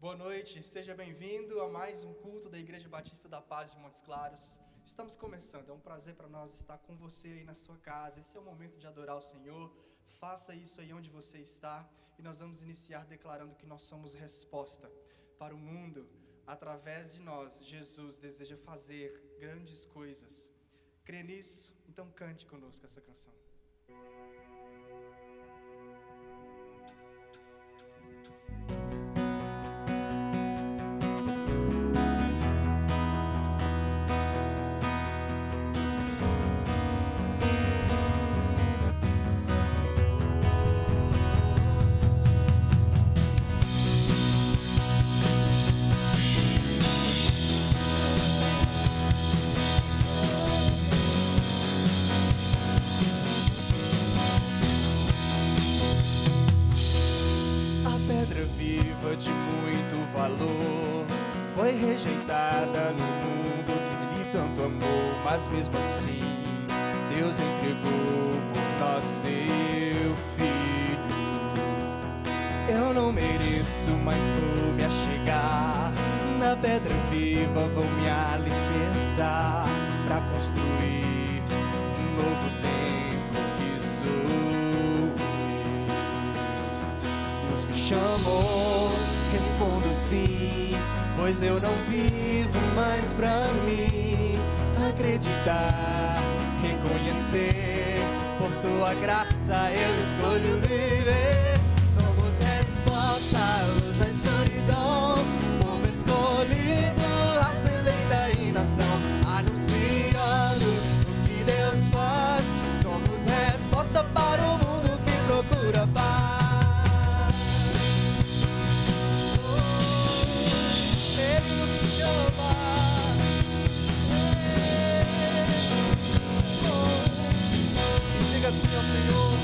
Boa noite, seja bem-vindo a mais um culto da Igreja Batista da Paz de Montes Claros. Estamos começando, é um prazer para nós estar com você aí na sua casa. Esse é o momento de adorar o Senhor. Faça isso aí onde você está e nós vamos iniciar declarando que nós somos resposta para o mundo. Através de nós, Jesus deseja fazer grandes coisas. Crê nisso? Então cante conosco essa canção. De muito valor, foi rejeitada no mundo que Ele tanto amou, mas mesmo assim Deus entregou por nós seu Filho. Eu não mereço, mas vou me achegar na pedra viva, vou me alicerçar para construir um novo templo que sou. Deus me chamou, respondo sim, pois eu não vivo mais pra mim. Acreditar, reconhecer, por tua graça eu escolho viver. Somos resposta à luz da escuridão, povo escolhido, raça eleita e nação, anunciando o que Deus faz. Somos resposta para o mundo que procura paz. Diga assim ao Senhor: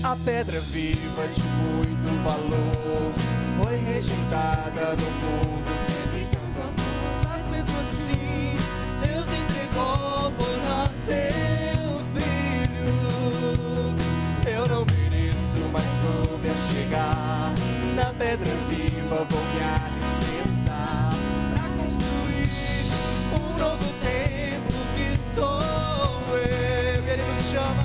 a pedra viva de muito valor foi rejeitada no mundo que Ele tanto amou, mas mesmo assim Deus entregou por nós seu Filho. Eu não mereço, mas vou me achegar na pedra viva, vou me alicerçar pra construir um novo templo que sou eu. E Ele nos chama,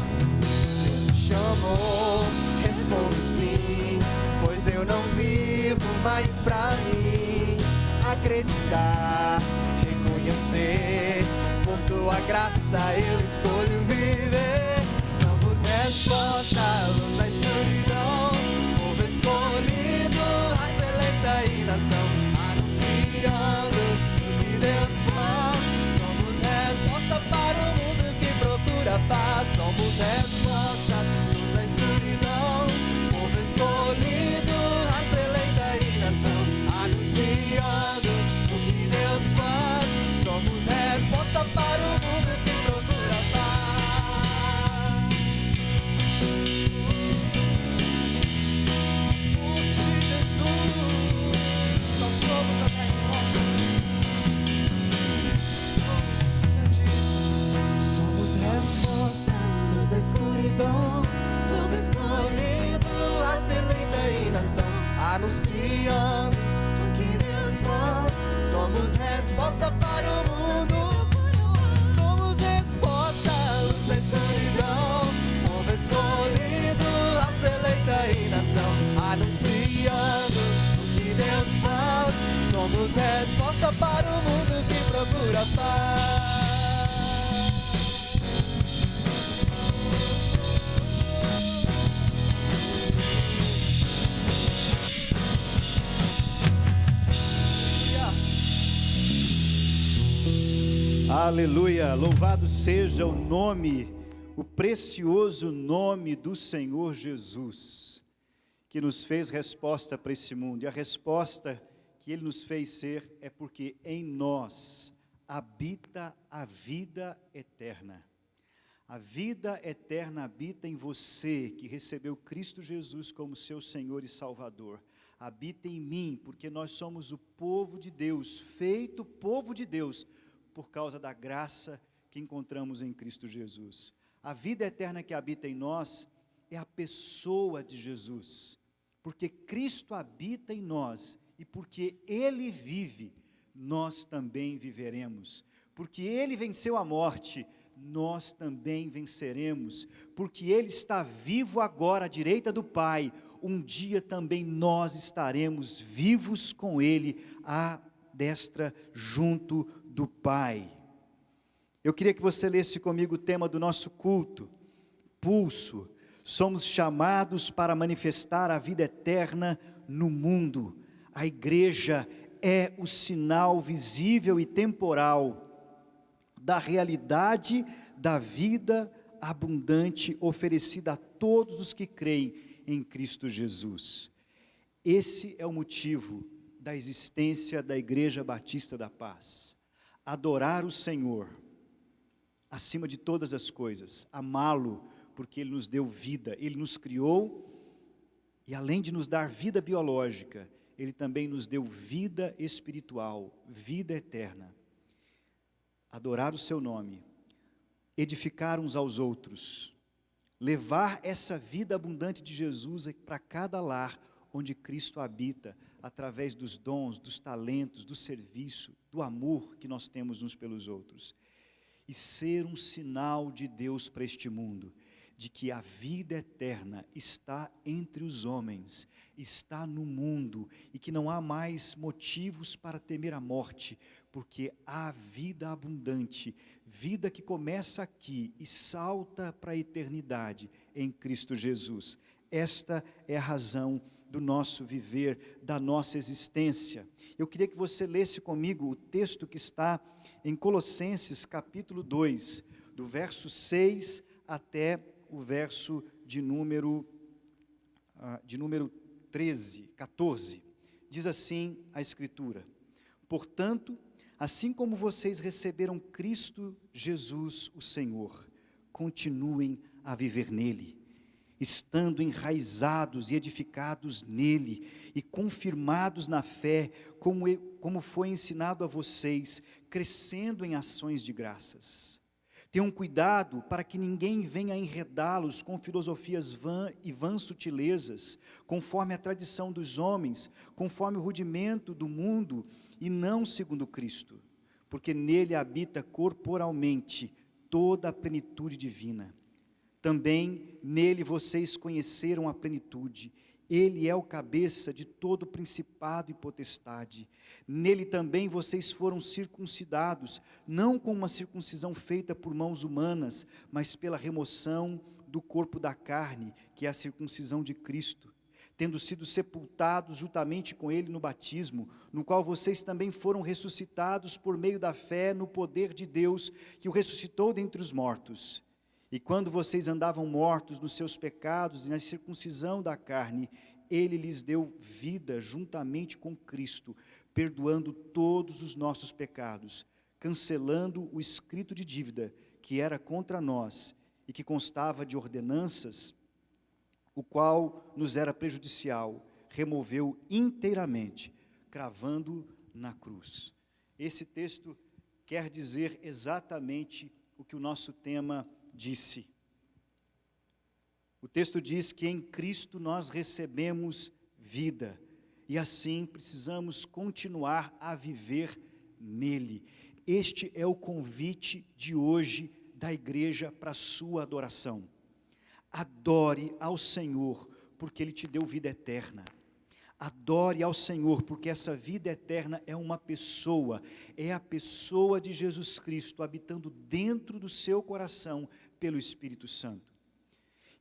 Deus me chamou, respondo sim, pois eu não vivo mais pra mim. Acreditar, reconhecer, por tua graça eu escolho viver. Somos resposta à luz da escuridão, povo escolhido, raça eleita e nação, anunciando o que Deus faz. Somos resposta para o mundo que procura paz. Somos resposta à luz da escuridão, povo escolhido, raça eleita e nação, anunciando o que Deus faz. Somos resposta para o mundo que procura paz. Por ti, Jesus, nós somos as respostas. Somos resposta à luz da escuridão, povo escolhido, raça eleita e nação, anunciando o que Deus faz. Somos resposta para o mundo. Somos resposta à luz da escuridão, povo escolhido, raça eleita e nação, anunciando o que Deus faz. Somos resposta para o mundo que procura paz. Aleluia, louvado seja o nome, o precioso nome do Senhor Jesus, que nos fez resposta para esse mundo. E a resposta que Ele nos fez ser é porque em nós habita a vida eterna. A vida eterna habita em você, que recebeu Cristo Jesus como seu Senhor e Salvador. Habita em mim, porque nós somos o povo de Deus, feito povo de Deus, por causa da graça que encontramos em Cristo Jesus. A vida eterna que habita em nós é a pessoa de Jesus. porque Cristo habita em nós e porque Ele vive, nós também viveremos. Porque Ele venceu a morte, nós também venceremos. Porque Ele está vivo agora à direita do Pai, um dia também nós estaremos vivos com Ele à destra junto do Pai. Eu queria que você lesse comigo o tema do nosso culto, pulso. Somos chamados para manifestar a vida eterna no mundo. A igreja é o sinal visível e temporal da realidade da vida abundante oferecida a todos os que creem em Cristo Jesus. Esse é o motivo da existência da Igreja Batista da Paz. Adorar o Senhor acima de todas as coisas, amá-lo, porque Ele nos deu vida, Ele nos criou, e além de nos dar vida biológica, Ele também nos deu vida espiritual, vida eterna. Adorar o seu nome, edificar uns aos outros, levar essa vida abundante de Jesus para cada lar onde Cristo habita, através dos dons, dos talentos, do serviço, do amor que nós temos uns pelos outros. E ser um sinal de Deus para este mundo, de que a vida eterna está entre os homens, está no mundo, e que não há mais motivos para temer a morte, porque há vida abundante, vida que começa aqui e salta para a eternidade em Cristo Jesus. Esta é a razão do nosso viver, da nossa existência. Eu queria que você lesse comigo o texto que está em Colossenses capítulo 2, do verso 6 até o verso de número 14, diz assim a Escritura: portanto, assim como vocês receberam Cristo Jesus, o Senhor, continuem a viver nele, estando enraizados e edificados nele, e confirmados na fé, como foi ensinado a vocês, crescendo em ações de graças. Tenham cuidado para que ninguém venha enredá-los com filosofias vãs sutilezas, conforme a tradição dos homens, conforme o rudimento do mundo, e não segundo Cristo, porque nele habita corporalmente toda a plenitude divina. Também nele vocês conheceram a plenitude. Ele é o cabeça de todo principado e potestade. Nele também vocês foram circuncidados, não com uma circuncisão feita por mãos humanas, mas pela remoção do corpo da carne, que é a circuncisão de Cristo, tendo sido sepultados juntamente com Ele no batismo, no qual vocês também foram ressuscitados por meio da fé no poder de Deus, que o ressuscitou dentre os mortos. E quando vocês andavam mortos nos seus pecados e na circuncisão da carne, Ele lhes deu vida juntamente com Cristo, perdoando todos os nossos pecados, cancelando o escrito de dívida que era contra nós e que constava de ordenanças, o qual nos era prejudicial, removeu inteiramente, cravando na cruz. Esse texto quer dizer exatamente o que o nosso tema disse. O texto diz que em Cristo nós recebemos vida, e assim precisamos continuar a viver nele. Este é o convite de hoje da igreja para a sua adoração. Adore ao Senhor, porque Ele te deu vida eterna. Adore ao Senhor, porque essa vida eterna é uma pessoa, é a pessoa de Jesus Cristo, habitando dentro do seu coração pelo Espírito Santo.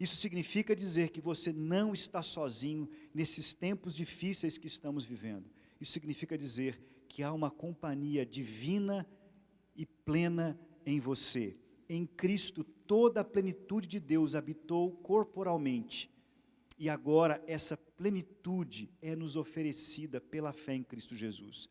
Isso significa dizer que você não está sozinho nesses tempos difíceis que estamos vivendo. Isso significa dizer que há uma companhia divina e plena em você. Em Cristo, toda a plenitude de Deus habitou corporalmente. E agora essa plenitude é nos oferecida pela fé em Cristo Jesus.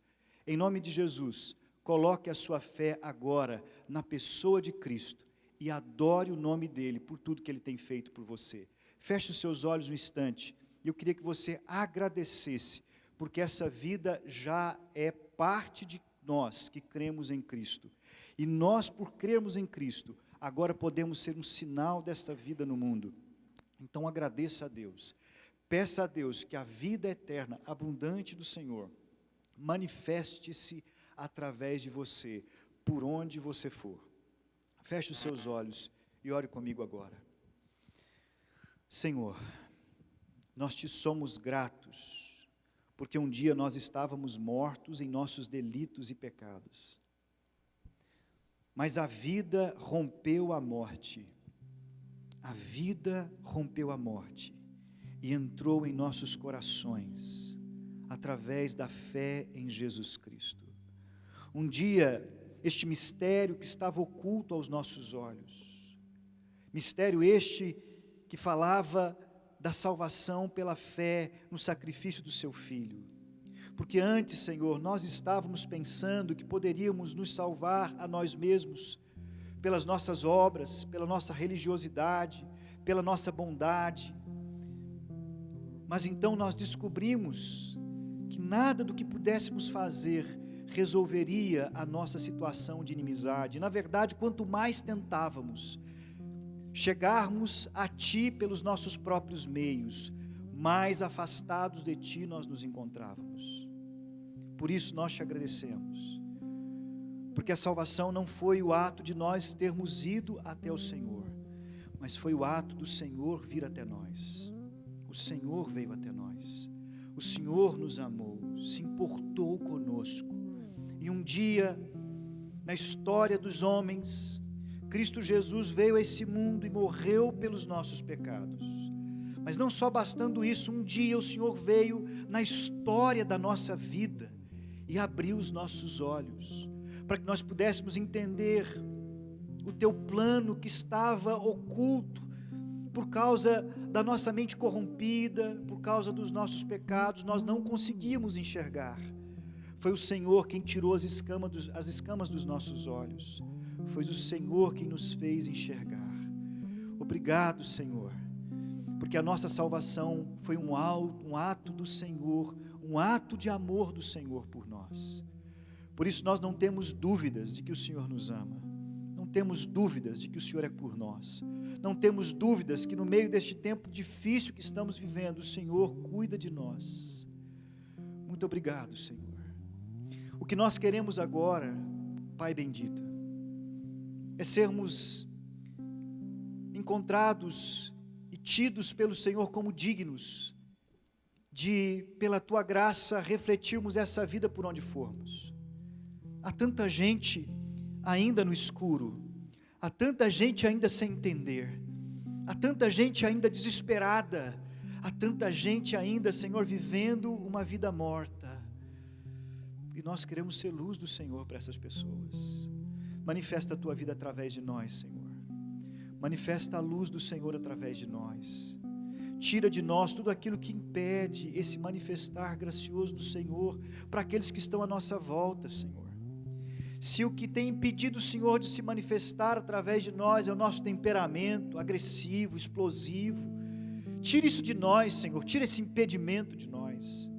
Em nome de Jesus, coloque a sua fé agora na pessoa de Cristo e adore o nome dEle por tudo que Ele tem feito por você. Feche os seus olhos um instante e eu queria que você agradecesse, porque essa vida já é parte de nós que cremos em Cristo. E nós, por crermos em Cristo, agora podemos ser um sinal dessa vida no mundo. Então agradeça a Deus. Peça a Deus que a vida eterna, abundante do Senhor, manifeste-se através de você, por onde você for. Feche os seus olhos e ore comigo agora. Senhor, nós te somos gratos, porque um dia nós estávamos mortos em nossos delitos e pecados. Mas a vida rompeu a morte. A vida rompeu a morte e entrou em nossos corações, através da fé em Jesus Cristo. Um dia, este mistério que estava oculto aos nossos olhos, mistério este que falava da salvação pela fé no sacrifício do seu Filho. Porque antes, Senhor, nós estávamos pensando que poderíamos nos salvar a nós mesmos, pelas nossas obras, pela nossa religiosidade, pela nossa bondade. Mas então nós descobrimos que nada do que pudéssemos fazer resolveria a nossa situação de inimizade. Na verdade, quanto mais tentávamos chegarmos a Ti pelos nossos próprios meios, mais afastados de Ti nós nos encontrávamos. Por isso nós te agradecemos, porque a salvação não foi o ato de nós termos ido até o Senhor, mas foi o ato do Senhor vir até nós. O Senhor veio até nós, o Senhor nos amou, se importou conosco, e um dia, na história dos homens, Cristo Jesus veio a esse mundo e morreu pelos nossos pecados. Mas não só bastando isso, um dia o Senhor veio na história da nossa vida e abriu os nossos olhos, para que nós pudéssemos entender o Teu plano que estava oculto, por causa da nossa mente corrompida, por causa dos nossos pecados, nós não conseguíamos enxergar. Foi o Senhor quem tirou as escamas dos nossos olhos. Foi o Senhor quem nos fez enxergar. Obrigado, Senhor, porque a nossa salvação foi um ato do Senhor, um ato de amor do Senhor por nós. Por isso nós não temos dúvidas de que o Senhor nos ama. Não temos dúvidas de que o Senhor é por nós. Não temos dúvidas que no meio deste tempo difícil que estamos vivendo, o Senhor cuida de nós. Muito obrigado, Senhor. O que nós queremos agora, Pai bendito, é sermos encontrados e tidos pelo Senhor como dignos de, pela Tua graça, refletirmos essa vida por onde formos. Há tanta gente ainda no escuro, há tanta gente ainda sem entender, há tanta gente ainda desesperada, há tanta gente ainda, Senhor, vivendo uma vida morta, e nós queremos ser luz do Senhor para essas pessoas. Manifesta a Tua vida através de nós, Senhor, manifesta a luz do Senhor através de nós, tira de nós tudo aquilo que impede esse manifestar gracioso do Senhor para aqueles que estão à nossa volta, Senhor. Se o que tem impedido o Senhor de se manifestar através de nós é o nosso temperamento agressivo, explosivo, tira isso de nós, Senhor, tira esse impedimento de nós.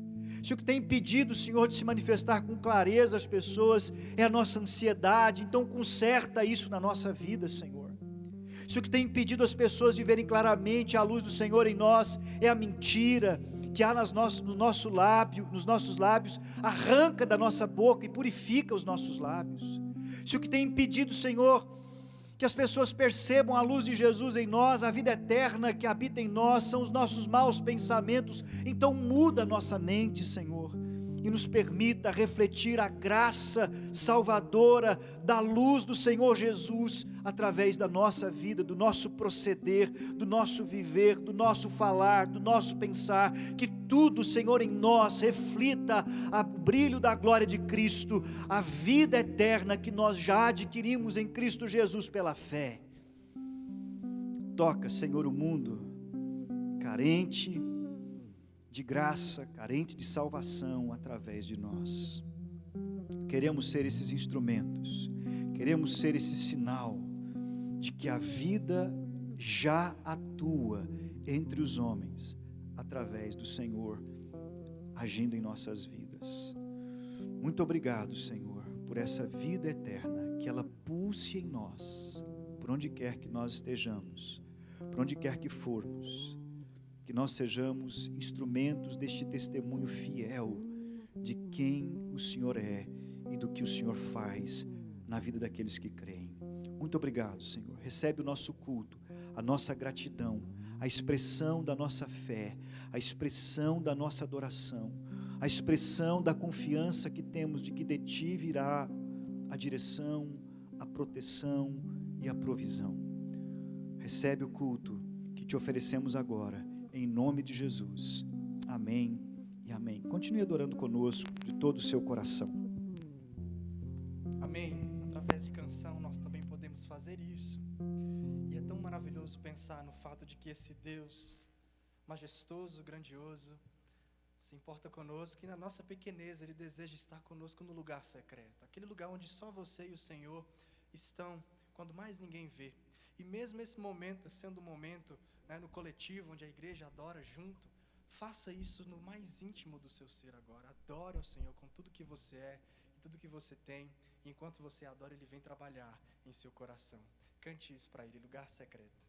Se o que tem impedido o Senhor de se manifestar com clareza às pessoas é a nossa ansiedade, então conserta isso na nossa vida, Senhor. Se o que tem impedido as pessoas de verem claramente a luz do Senhor em nós é a mentira que há nos nossos lábios, arranca da nossa boca e purifica os nossos lábios. Se o que tem impedido, Senhor, que as pessoas percebam a luz de Jesus em nós, a vida eterna que habita em nós, são os nossos maus pensamentos, então muda a nossa mente, Senhor, e nos permita refletir a graça salvadora da luz do Senhor Jesus através da nossa vida, do nosso proceder, do nosso viver, do nosso falar, do nosso pensar, que tudo, Senhor, em nós reflita o brilho da glória de Cristo, a vida eterna que nós já adquirimos em Cristo Jesus pela fé. Toca, Senhor, o mundo carente de graça, carente de salvação através de nós. Queremos ser esses instrumentos, queremos ser esse sinal de que a vida já atua entre os homens através do Senhor agindo em nossas vidas. Muito obrigado, Senhor, por essa vida eterna, que ela pulse em nós, por onde quer que nós estejamos, por onde quer que formos, que nós sejamos instrumentos deste testemunho fiel de quem o Senhor é e do que o Senhor faz na vida daqueles que creem. Muito obrigado, Senhor. Recebe o nosso culto, a nossa gratidão, a expressão da nossa fé, a expressão da nossa adoração, a expressão da confiança que temos de que de Ti virá a direção, a proteção e a provisão. Recebe o culto que Te oferecemos agora, em nome de Jesus. Amém e amém. Continue adorando conosco de todo o seu coração. Amém. Através de canção nós também podemos fazer isso. E é tão maravilhoso pensar no fato de que esse Deus majestoso, grandioso, se importa conosco e na nossa pequeneza Ele deseja estar conosco no lugar secreto. Aquele lugar onde só você e o Senhor estão, quando mais ninguém vê. E mesmo esse momento, sendo um momento, no coletivo, onde a igreja adora junto, faça isso no mais íntimo do seu ser agora. Adore ao Senhor com tudo que você é e tudo que você tem. E enquanto você adora, Ele vem trabalhar em seu coração. Cante isso para Ele, lugar secreto.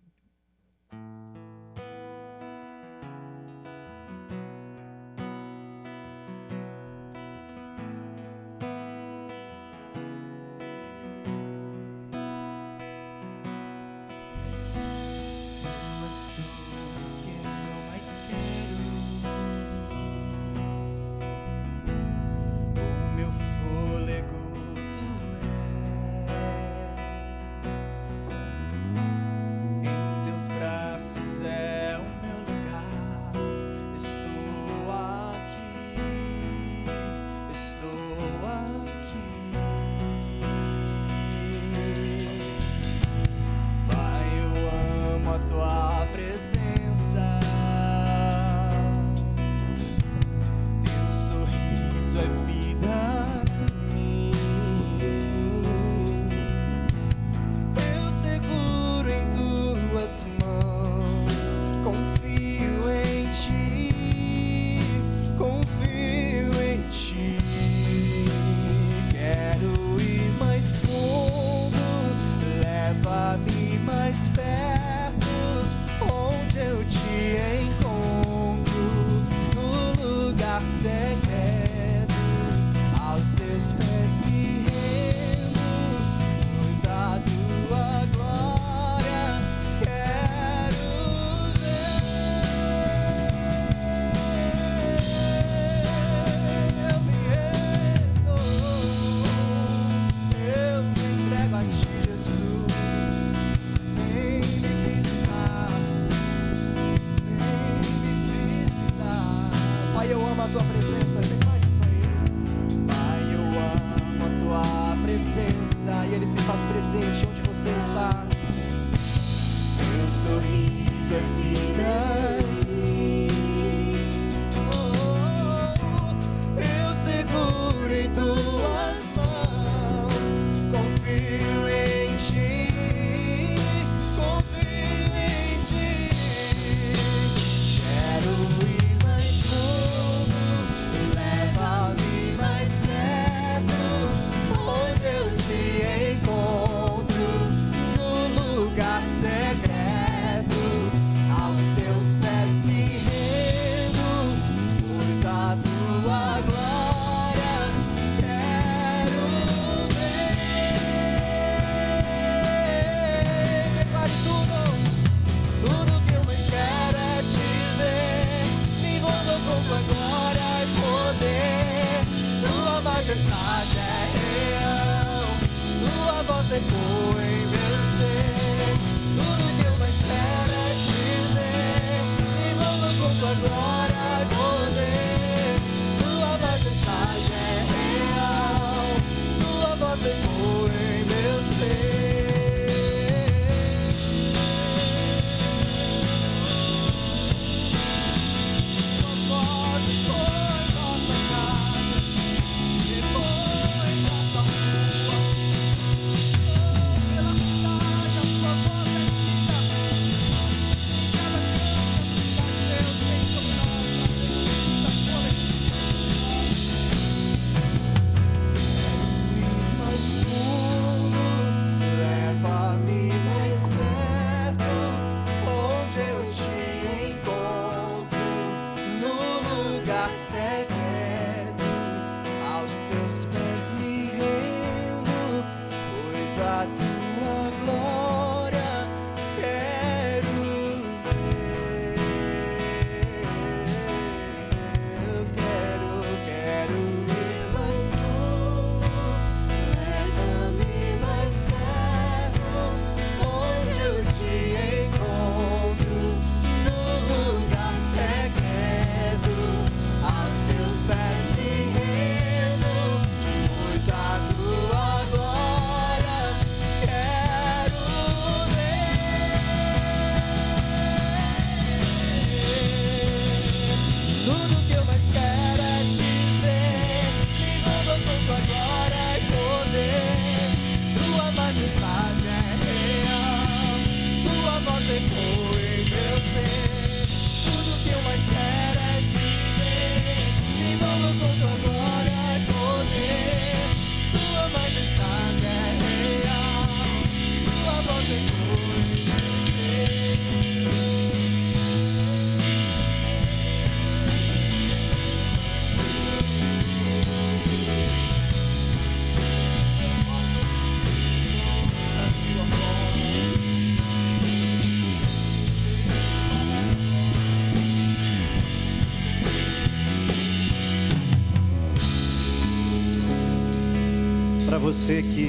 Para você que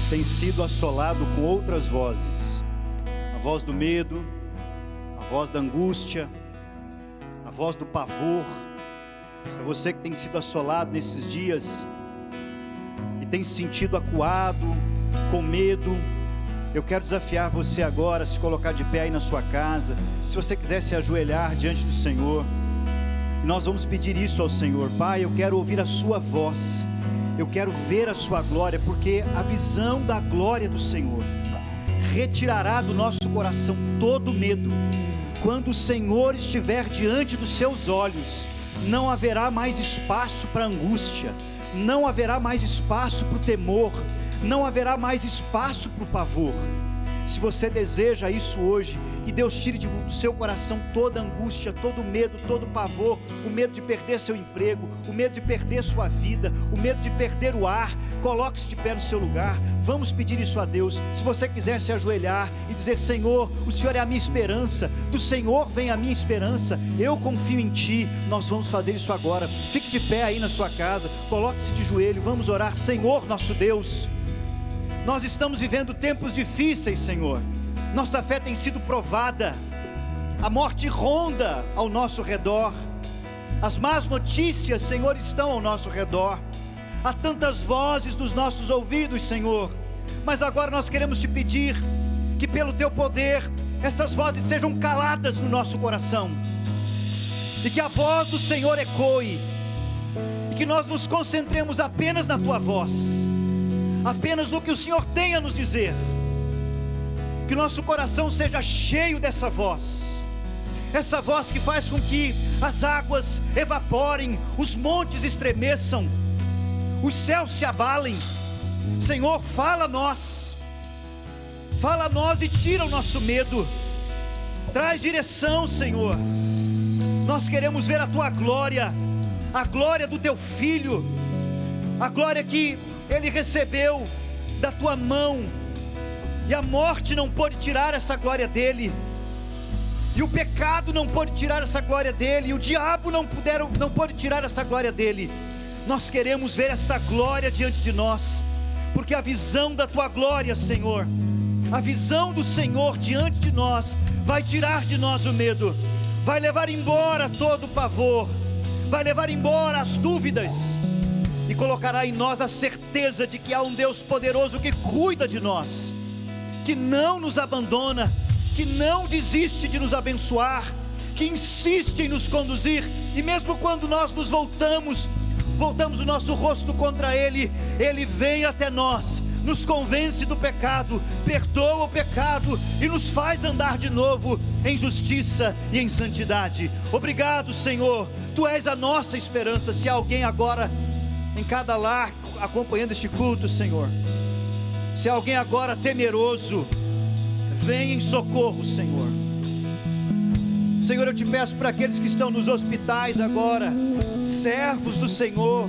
tem sido assolado com outras vozes, a voz do medo, a voz da angústia, a voz do pavor, para você que tem sido assolado nesses dias e tem se sentido acuado, com medo, eu quero desafiar você agora a se colocar de pé aí na sua casa. Se você quiser se ajoelhar diante do Senhor, nós vamos pedir isso ao Senhor. Pai, eu quero ouvir a sua voz, eu quero ver a sua glória, porque a visão da glória do Senhor retirará do nosso coração todo medo. Quando o Senhor estiver diante dos seus olhos, não haverá mais espaço para angústia, não haverá mais espaço para o temor, não haverá mais espaço para o pavor. Se você deseja isso hoje, que Deus tire do seu coração toda angústia, todo medo, todo pavor, o medo de perder seu emprego, o medo de perder sua vida, o medo de perder o ar, coloque-se de pé no seu lugar, vamos pedir isso a Deus. Se você quiser se ajoelhar e dizer: Senhor, o Senhor é a minha esperança, do Senhor vem a minha esperança, eu confio em Ti, nós vamos fazer isso agora. Fique de pé aí na sua casa, coloque-se de joelho, vamos orar. Senhor nosso Deus, nós estamos vivendo tempos difíceis, Senhor, nossa fé tem sido provada, a morte ronda ao nosso redor, as más notícias, Senhor, estão ao nosso redor, há tantas vozes nos nossos ouvidos, Senhor, mas agora nós queremos Te pedir, que pelo Teu poder, essas vozes sejam caladas no nosso coração, e que a voz do Senhor ecoe, e que nós nos concentremos apenas na Tua voz, apenas no que o Senhor tem a nos dizer, que o nosso coração seja cheio dessa voz, essa voz que faz com que as águas evaporem, os montes estremeçam, os céus se abalem. Senhor, fala a nós e tira o nosso medo, traz direção, Senhor. Nós queremos ver a Tua glória, a glória do Teu Filho, a glória que Ele recebeu da Tua mão, e a morte não pôde tirar essa glória dEle, e o pecado não pôde tirar essa glória dEle, e o diabo não pôde tirar essa glória dEle. Nós queremos ver esta glória diante de nós, porque a visão da Tua glória, Senhor, a visão do Senhor diante de nós, vai tirar de nós o medo, vai levar embora todo o pavor, vai levar embora as dúvidas, e colocará em nós a certeza de que há um Deus poderoso que cuida de nós, que não nos abandona, que não desiste de nos abençoar, que insiste em nos conduzir, e mesmo quando nós nos voltamos o nosso rosto contra Ele, Ele vem até nós, nos convence do pecado, perdoa o pecado e nos faz andar de novo em justiça e em santidade. Obrigado, Senhor, Tu és a nossa esperança. Se há alguém agora em cada lar acompanhando este culto, Senhor, se há alguém agora temeroso, vem em socorro, Senhor. Senhor, eu Te peço para aqueles que estão nos hospitais agora, servos do Senhor,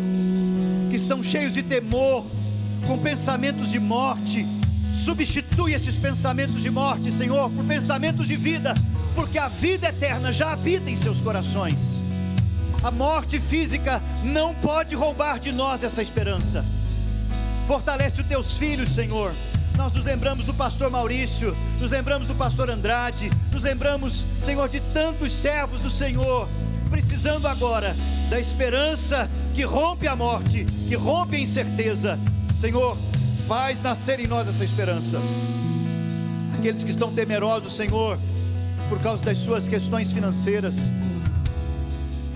que estão cheios de temor, com pensamentos de morte, substitui esses pensamentos de morte, Senhor, por pensamentos de vida, porque a vida eterna já habita em seus corações. A morte física não pode roubar de nós essa esperança. Fortalece os Teus filhos, Senhor. Nós nos lembramos do pastor Maurício, nos lembramos do pastor Andrade, nos lembramos, Senhor, de tantos servos do Senhor, precisando agora da esperança que rompe a morte, que rompe a incerteza. Senhor, faz nascer em nós essa esperança. Aqueles que estão temerosos, Senhor, por causa das suas questões financeiras,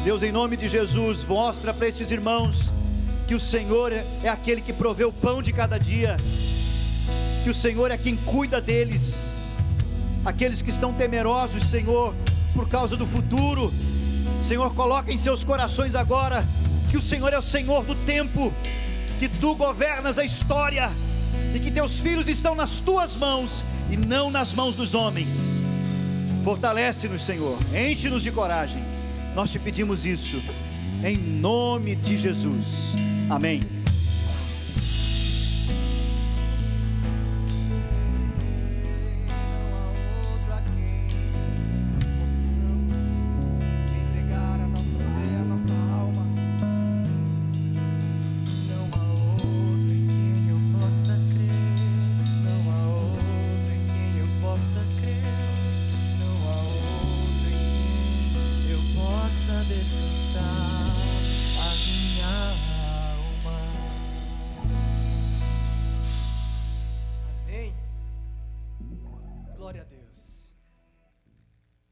Deus, em nome de Jesus, mostra para esses irmãos que o Senhor é aquele que provê o pão de cada dia, que o Senhor é quem cuida deles. Aqueles que estão temerosos, Senhor, por causa do futuro, Senhor, coloca em seus corações agora que o Senhor é o Senhor do tempo, que Tu governas a história, e que Teus filhos estão nas Tuas mãos e não nas mãos dos homens. Fortalece-nos, Senhor, enche-nos de coragem. Nós Te pedimos isso em nome de Jesus, amém.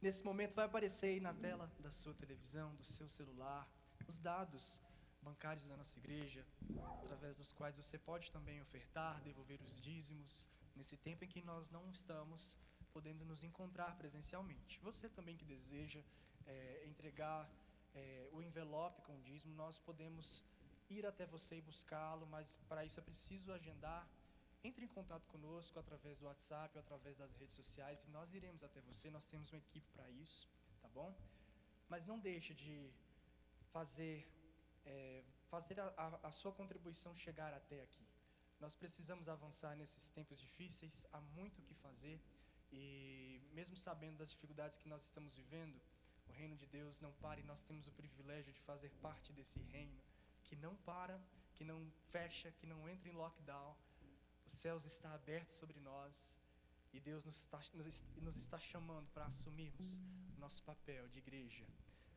Nesse momento vai aparecer aí na tela da sua televisão, do seu celular, os dados bancários da nossa igreja, através dos quais você pode também ofertar, devolver os dízimos, nesse tempo em que nós não estamos podendo nos encontrar presencialmente. Você também que deseja entregar o envelope com o dízimo, nós podemos ir até você e buscá-lo, mas para isso é preciso agendar. Entre em contato conosco através do WhatsApp ou através das redes sociais e nós iremos até você, nós temos uma equipe para isso, tá bom? Mas não deixe de fazer a sua contribuição chegar até aqui. Nós precisamos avançar nesses tempos difíceis, há muito o que fazer e mesmo sabendo das dificuldades que nós estamos vivendo, o reino de Deus não para e nós temos o privilégio de fazer parte desse reino que não para, que não fecha, que não entra em lockdown. Os céus estão abertos sobre nós e Deus nos está chamando para assumirmos nosso papel de igreja,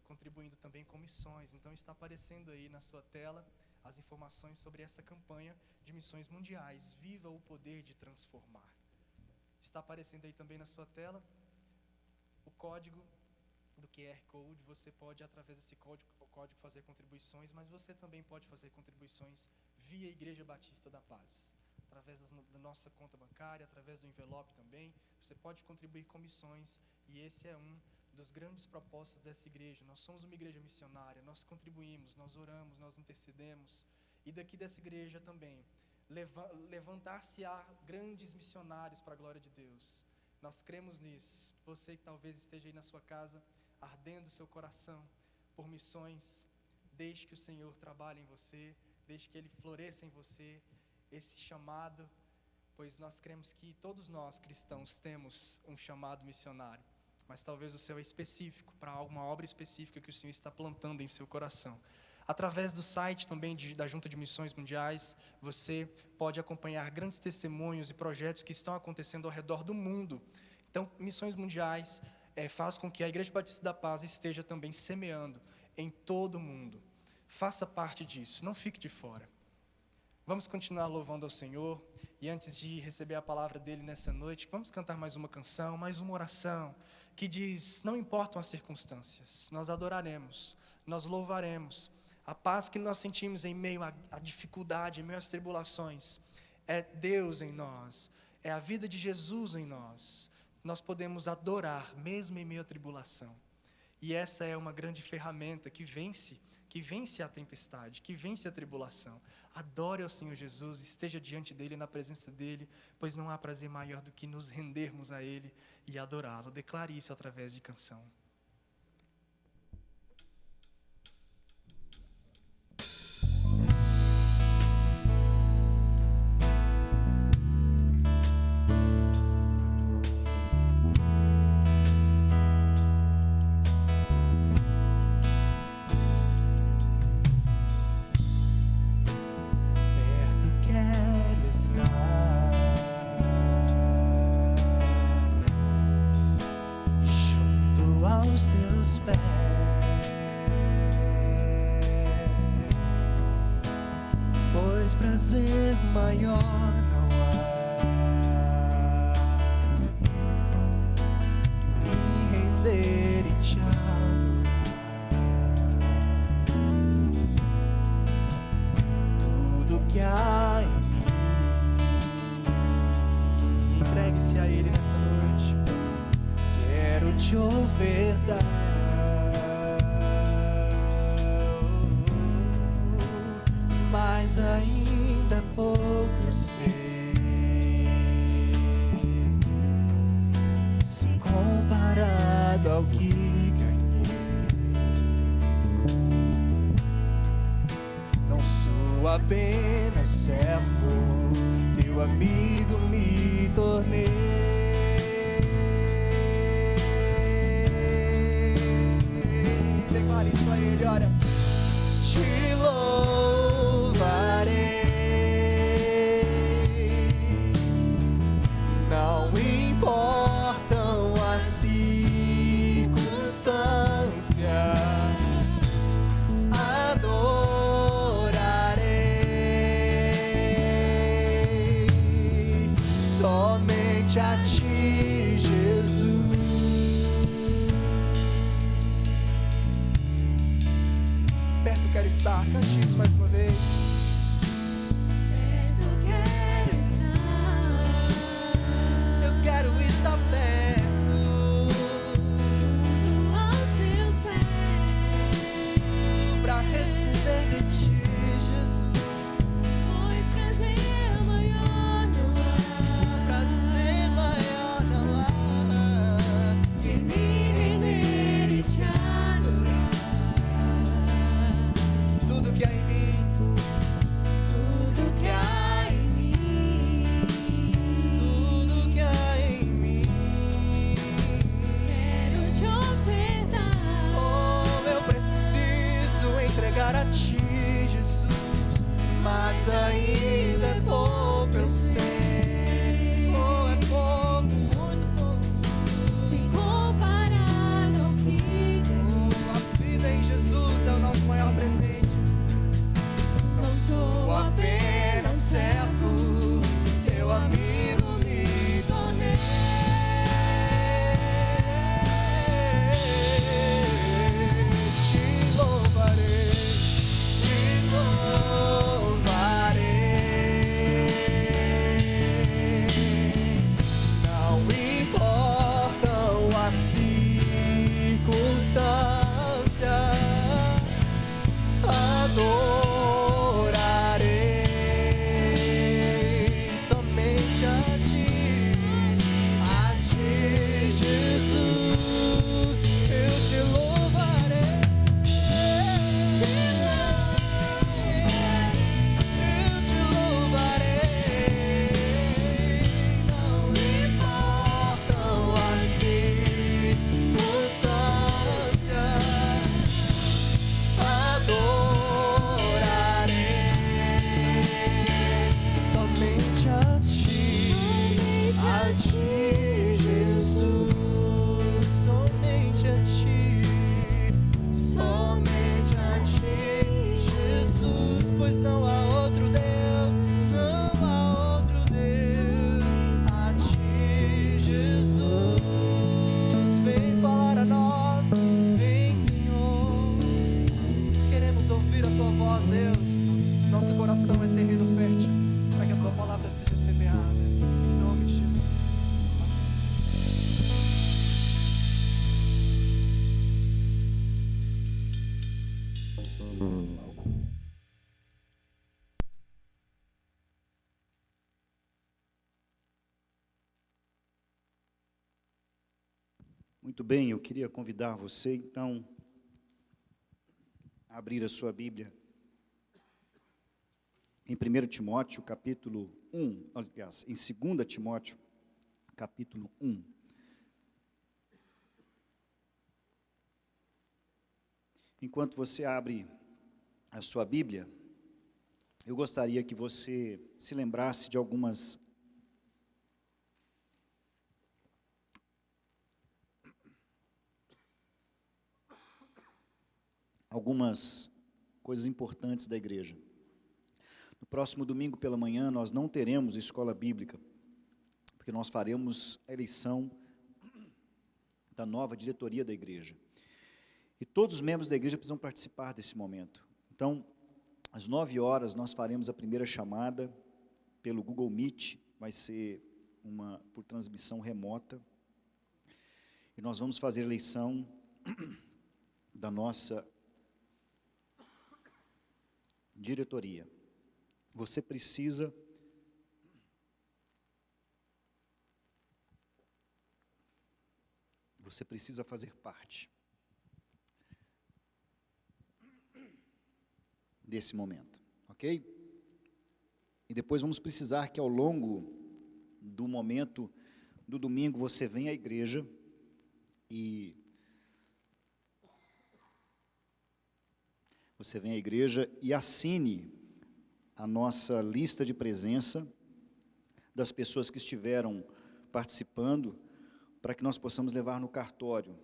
contribuindo também com missões. Então está aparecendo aí na sua tela as informações sobre essa campanha de missões mundiais. Viva o poder de transformar. Está aparecendo aí também na sua tela o código do QR Code. Você pode, através desse código fazer contribuições, mas você também pode fazer contribuições via Igreja Batista da Paz. Através da nossa conta bancária, através do envelope também, você pode contribuir com missões, e esse é um dos grandes propósitos dessa igreja. Nós somos uma igreja missionária, nós contribuímos, nós oramos, nós intercedemos, e daqui dessa igreja também, levantar-se-á grandes missionários para a glória de Deus. Nós cremos nisso. Você que talvez esteja aí na sua casa, ardendo seu coração por missões, deixe que o Senhor trabalhe em você, deixe que Ele floresça em você, esse chamado, pois nós cremos que todos nós cristãos temos um chamado missionário, mas talvez o seu é específico, para alguma obra específica que o Senhor está plantando em seu coração. Através do site também da Junta de Missões Mundiais, você pode acompanhar grandes testemunhos e projetos que estão acontecendo ao redor do mundo. Então, Missões Mundiais faz com que a Igreja Batista da Paz esteja também semeando em todo o mundo. Faça parte disso, não fique de fora. Vamos continuar louvando ao Senhor, e antes de receber a palavra dEle nessa noite, vamos cantar mais uma canção, mais uma oração, que diz, não importam as circunstâncias, nós adoraremos, nós louvaremos. A paz que nós sentimos em meio à dificuldade, em meio às tribulações, é Deus em nós, é a vida de Jesus em nós. Nós podemos adorar, mesmo em meio à tribulação. E essa é uma grande ferramenta que vence a tempestade, que vence a tribulação. Adore ao Senhor Jesus, esteja diante dEle, na presença dEle, pois não há prazer maior do que nos rendermos a Ele e adorá-lo. Declare isso através de canção. Prazer maior não há em render e te adorar. Tudo que há em mim, entregue-se a Ele nessa noite. Quero te ofertar. Mas ainda pouco sei, se comparado ao que ganhei. Não sou apenas servo, teu amigo me tornei. Declare isso a Ele, olha. Te louvarei. Não importam as circunstâncias, adorarei somente a Ti, Jesus. quero estar. Cante isso mais uma vez. Perto quero estar. Eu quero estar perto. Junto aos teus pés. Pra receber de ti, Jesus. Pois prazer maior não há. Prazer maior não há Que me render e te adorar. tudo que há em mim, Tudo que há em mim. tudo que há em mim. Quero te ofertar. Oh, eu preciso entregar a ti, Jesus, mas ainda é pouco, eu sei. Oh, é pouco, muito pouco. Se comparado ao que Oh, a vida em Jesus é o nosso maior presente. não sou Apenas servo, teu amigo me tornei. Te louvarei, te louvarei. Não importam as circunstâncias, adorarei somente a ti, Jesus, eu te louvarei, eu te louvarei. Não importam as circunstâncias, adorarei somente a ti, Jesus, somente a ti, Jesus, pois não há outro Deus, não há outro Deus, a ti, Jesus, vem falar a nós, vem, Senhor. Queremos ouvir a tua voz, Deus. Nosso coração é terreno fértil para que a tua palavra seja semeada. Em nome de Jesus. Muito bem, eu queria convidar você, então, a abrir a sua Bíblia em 1 Timóteo, capítulo 1, aliás, em 2 Timóteo, capítulo 1. Enquanto você abre a sua Bíblia, eu gostaria que você se lembrasse de algumas coisas importantes da igreja. No próximo domingo pela manhã nós não teremos escola bíblica, porque nós faremos a eleição da nova diretoria da igreja. E todos os membros da igreja precisam participar desse momento. Então, às 9 horas nós faremos a primeira chamada pelo Google Meet, vai ser por transmissão remota. E nós vamos fazer a eleição da nossa diretoria. Você precisa fazer parte desse momento, ok? E depois vamos precisar que ao longo do momento do domingo você venha à igreja e assine a nossa lista de presença das pessoas que estiveram participando, para que nós possamos levar no cartório,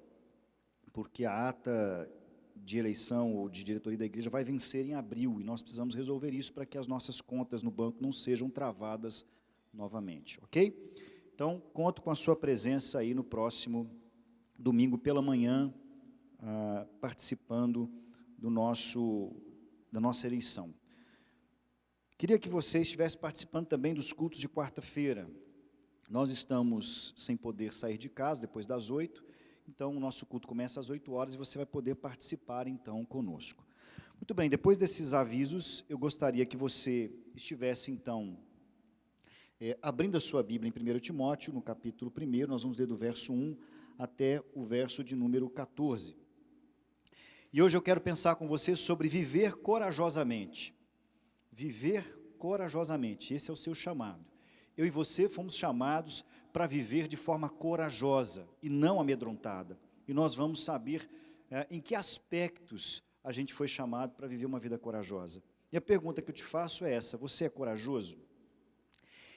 porque a ata de eleição ou de diretoria da igreja vai vencer em abril, e nós precisamos resolver isso para que as nossas contas no banco não sejam travadas novamente, ok? Então, conto com a sua presença aí no próximo domingo pela manhã, participando do nosso da nossa eleição. Queria que você estivesse participando também dos cultos de quarta-feira. Nós estamos sem poder sair de casa depois das 8, então o nosso culto começa às 8 horas e você vai poder participar então conosco. Muito bem, depois desses avisos, eu gostaria que você estivesse então abrindo a sua Bíblia em 1 Timóteo, no capítulo 1, nós vamos ler do verso 1 até o verso de número 14. E hoje eu quero pensar com você sobre viver corajosamente. Viver corajosamente, esse é o seu chamado. Eu e você fomos chamados para viver de forma corajosa e não amedrontada. E nós vamos saber em que aspectos a gente foi chamado para viver uma vida corajosa. E a pergunta que eu te faço é essa: você é corajoso?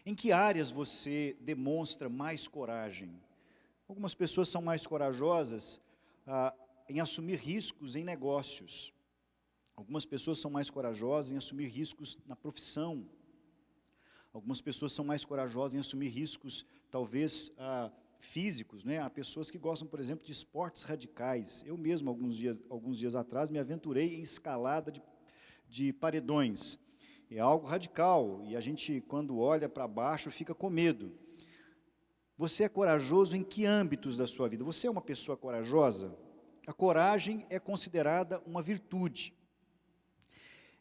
Em que áreas você demonstra mais coragem? Algumas pessoas são mais corajosas em assumir riscos em negócios. Algumas pessoas são mais corajosas em assumir riscos na profissão. Algumas pessoas são mais corajosas em assumir riscos, talvez, físicos, né? Há pessoas que gostam, por exemplo, de esportes radicais. Eu mesmo, alguns dias atrás, me aventurei em escalada de paredões. É algo radical, e a gente, quando olha para baixo, fica com medo. Você é corajoso em que âmbitos da sua vida? Você é uma pessoa corajosa? A coragem é considerada uma virtude.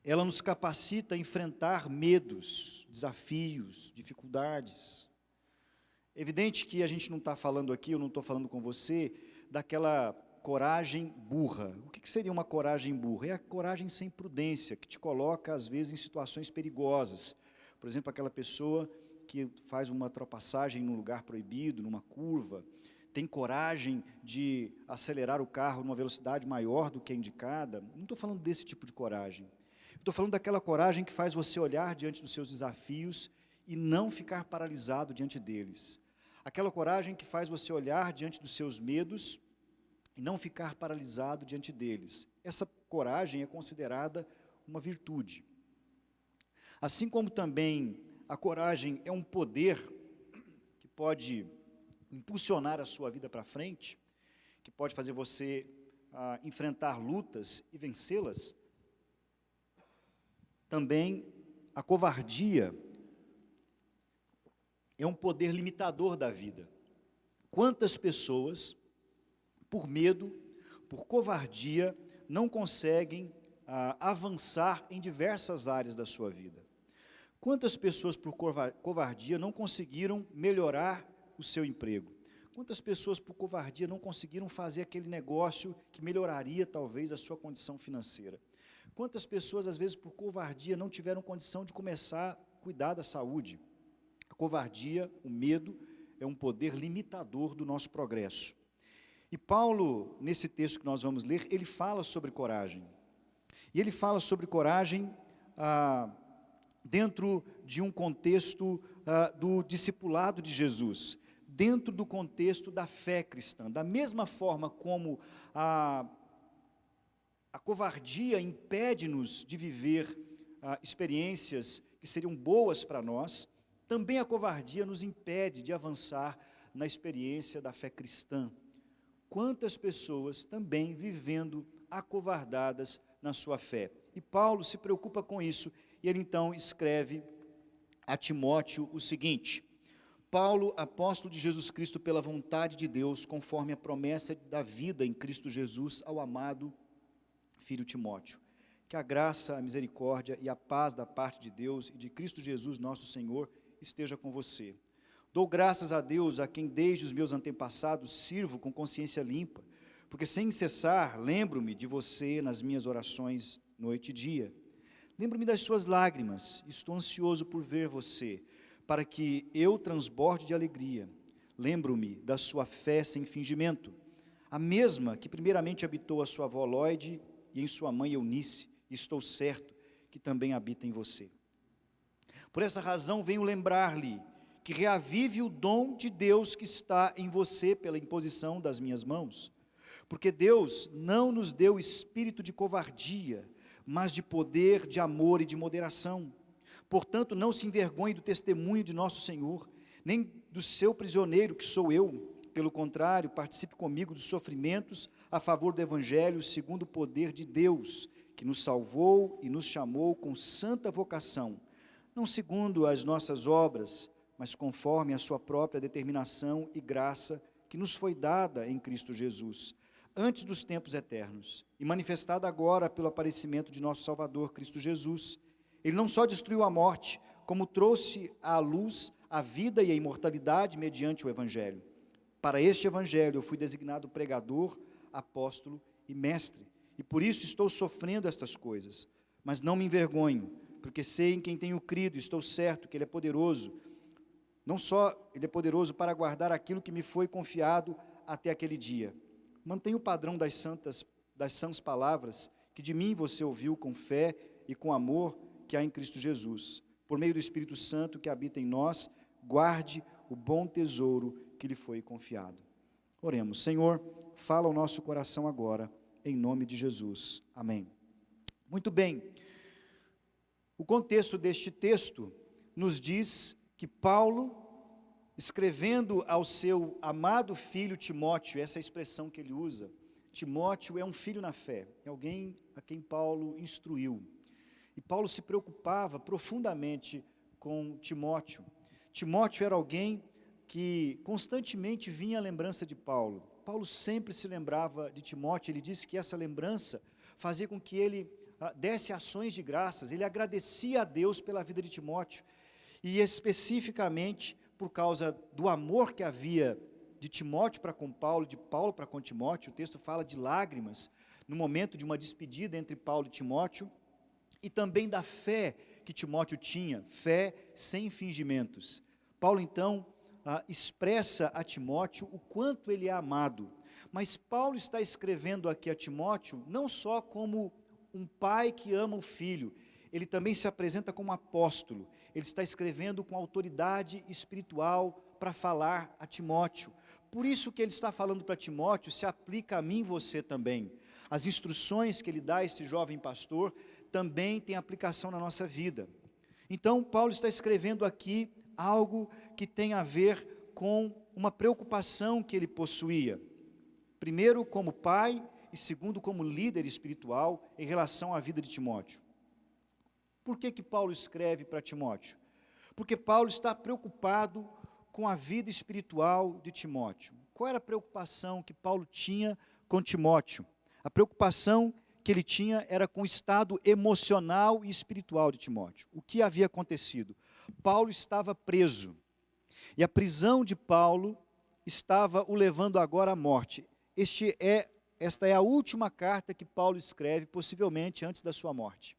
Ela nos capacita a enfrentar medos, desafios, dificuldades. É evidente que a gente não está falando aqui, eu não estou falando com você, daquela coragem burra. O que seria uma coragem burra? É a coragem sem prudência, que te coloca, às vezes, em situações perigosas. Por exemplo, aquela pessoa que faz uma ultrapassagem num lugar proibido, numa curva, tem coragem de acelerar o carro numa velocidade maior do que a indicada. Não estou falando desse tipo de coragem. Estou falando daquela coragem que faz você olhar diante dos seus desafios e não ficar paralisado diante deles. Aquela coragem que faz você olhar diante dos seus medos e não ficar paralisado diante deles. Essa coragem é considerada uma virtude. Assim como também a coragem é um poder que pode impulsionar a sua vida para frente, que pode fazer você enfrentar lutas e vencê-las, também a covardia é um poder limitador da vida. Quantas pessoas, por medo, por covardia, não conseguem avançar em diversas áreas da sua vida? Quantas pessoas, por covardia, não conseguiram melhorar o seu emprego? Quantas pessoas, por covardia, não conseguiram fazer aquele negócio que melhoraria, talvez, a sua condição financeira? Quantas pessoas, às vezes, por covardia, não tiveram condição de começar a cuidar da saúde? A covardia, o medo, é um poder limitador do nosso progresso. E Paulo, nesse texto que nós vamos ler, ele fala sobre coragem. E ele fala sobre coragem dentro de um contexto do discipulado de Jesus, dentro do contexto da fé cristã. Da mesma forma como a covardia impede-nos de viver experiências que seriam boas para nós, também a covardia nos impede de avançar na experiência da fé cristã. Quantas pessoas também vivendo acovardadas na sua fé. E Paulo se preocupa com isso, e ele então escreve a Timóteo o seguinte: Paulo, apóstolo de Jesus Cristo pela vontade de Deus, conforme a promessa da vida em Cristo Jesus, ao amado filho Timóteo. Que a graça, a misericórdia e a paz da parte de Deus e de Cristo Jesus nosso Senhor esteja com você. Dou graças a Deus, a quem desde os meus antepassados sirvo com consciência limpa, porque sem cessar lembro-me de você nas minhas orações noite e dia. Lembro-me das suas lágrimas, estou ansioso por ver você, para que eu transborde de alegria. Lembro-me da sua fé sem fingimento, a mesma que primeiramente habitou a sua avó Lóide e em sua mãe Eunice, e estou certo que também habita em você. Por essa razão venho lembrar-lhe que reavive o dom de Deus que está em você pela imposição das minhas mãos. Porque Deus não nos deu espírito de covardia, mas de poder, de amor e de moderação. Portanto, não se envergonhe do testemunho de nosso Senhor, nem do seu prisioneiro, que sou eu. Pelo contrário, participe comigo dos sofrimentos a favor do Evangelho, segundo o poder de Deus, que nos salvou e nos chamou com santa vocação, não segundo as nossas obras, mas conforme a sua própria determinação e graça que nos foi dada em Cristo Jesus, antes dos tempos eternos, e manifestada agora pelo aparecimento de nosso Salvador Cristo Jesus. Ele não só destruiu a morte, como trouxe à luz a vida e a imortalidade mediante o Evangelho. Para este Evangelho eu fui designado pregador, apóstolo e mestre, e por isso estou sofrendo estas coisas, mas não me envergonho, porque sei em quem tenho crido, estou certo que Ele é poderoso, não só Ele é poderoso para guardar aquilo que me foi confiado até aquele dia. Mantenha o padrão das sãs palavras que de mim você ouviu com fé e com amor que há em Cristo Jesus. Por meio do Espírito Santo que habita em nós, guarde o bom tesouro que lhe foi confiado. Oremos. Senhor, fala ao nosso coração agora, em nome de Jesus. Amém. Muito bem. O contexto deste texto nos diz que Paulo, escrevendo ao seu amado filho Timóteo, essa expressão que ele usa, Timóteo é um filho na fé, é alguém a quem Paulo instruiu. E Paulo se preocupava profundamente com Timóteo. Timóteo era alguém que constantemente vinha à lembrança de Paulo. Paulo sempre se lembrava de Timóteo. Ele disse que essa lembrança fazia com que ele desse ações de graças. Ele agradecia a Deus pela vida de Timóteo. E especificamente por causa do amor que havia de Timóteo para com Paulo, de Paulo para com Timóteo. O texto fala de lágrimas no momento de uma despedida entre Paulo e Timóteo. E também da fé que Timóteo tinha, fé sem fingimentos. Paulo então expressa a Timóteo o quanto ele é amado. Mas Paulo está escrevendo aqui a Timóteo não só como um pai que ama o filho, ele também se apresenta como apóstolo. Ele está escrevendo com autoridade espiritual para falar a Timóteo. Por isso que ele está falando para Timóteo se aplica a mim e você também. As instruções que ele dá a esse jovem pastor também têm aplicação na nossa vida. Então, Paulo está escrevendo aqui algo que tem a ver com uma preocupação que ele possuía. Primeiro, como pai, e segundo, como líder espiritual em relação à vida de Timóteo. Por que Paulo escreve para Timóteo? Porque Paulo está preocupado com a vida espiritual de Timóteo. Qual era a preocupação que Paulo tinha com Timóteo? A preocupação que ele tinha era com o estado emocional e espiritual de Timóteo. O que havia acontecido? Paulo estava preso, e a prisão de Paulo estava o levando agora à morte. Esta é a última carta que Paulo escreve, possivelmente antes da sua morte.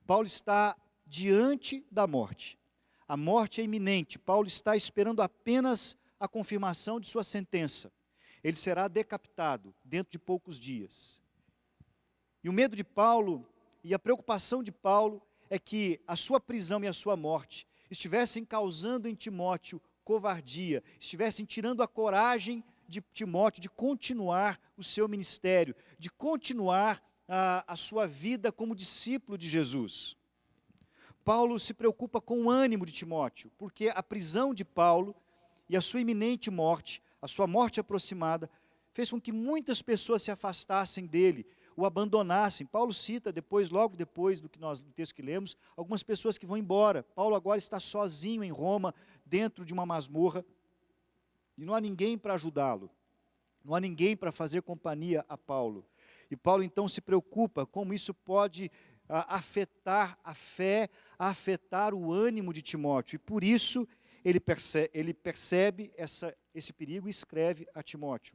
Paulo está diante da morte. A morte é iminente. Paulo está esperando apenas a confirmação de sua sentença. Ele será decapitado dentro de poucos dias. E o medo de Paulo e a preocupação de Paulo é que a sua prisão e a sua morte estivessem causando em Timóteo covardia, estivessem tirando a coragem de Timóteo de continuar o seu ministério, de continuar a sua vida como discípulo de Jesus. Paulo se preocupa com o ânimo de Timóteo, porque a prisão de Paulo e a sua iminente morte, a sua morte aproximada, fez com que muitas pessoas se afastassem dele, o abandonassem. Paulo cita logo depois do texto que lemos, algumas pessoas que vão embora. Paulo agora está sozinho em Roma, dentro de uma masmorra, e não há ninguém para ajudá-lo, não há ninguém para fazer companhia a Paulo. E Paulo então se preocupa como isso pode afetar a fé, afetar o ânimo de Timóteo. E por isso ele percebe esse perigo e escreve a Timóteo.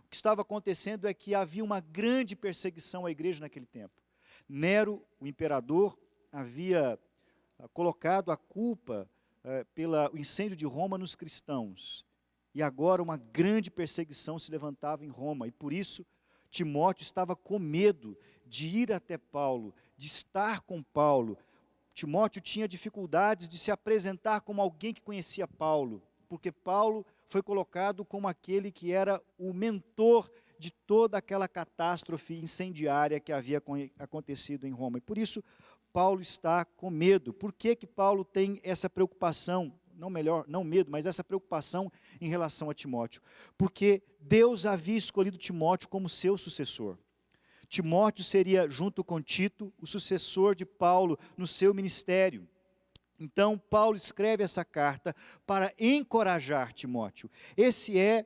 O que estava acontecendo é que havia uma grande perseguição à igreja naquele tempo. Nero, o imperador, havia colocado a culpa pelo incêndio de Roma nos cristãos. E agora uma grande perseguição se levantava em Roma. E por isso Timóteo estava com medo de ir até Paulo, de estar com Paulo. Timóteo tinha dificuldades de se apresentar como alguém que conhecia Paulo, porque Paulo foi colocado como aquele que era o mentor de toda aquela catástrofe incendiária que havia acontecido em Roma. E por isso Paulo está com medo. Por que Paulo tem essa preocupação? Não medo, mas essa preocupação em relação a Timóteo. Porque Deus havia escolhido Timóteo como seu sucessor. Timóteo seria, junto com Tito, o sucessor de Paulo no seu ministério. Então, Paulo escreve essa carta para encorajar Timóteo. Esse é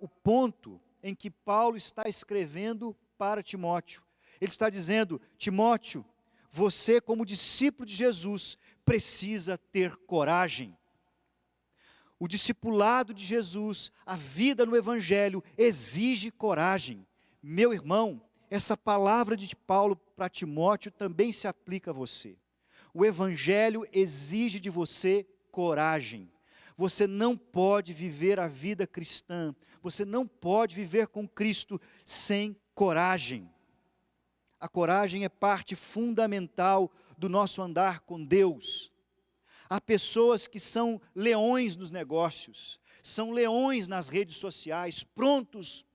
o ponto em que Paulo está escrevendo para Timóteo. Ele está dizendo: Timóteo, você, como discípulo de Jesus, precisa ter coragem. O discipulado de Jesus, a vida no Evangelho, exige coragem. Meu irmão, essa palavra de Paulo para Timóteo também se aplica a você. O Evangelho exige de você coragem. Você não pode viver a vida cristã, você não pode viver com Cristo sem coragem. A coragem é parte fundamental do nosso andar com Deus. Há pessoas que são leões nos negócios, são leões nas redes sociais, prontos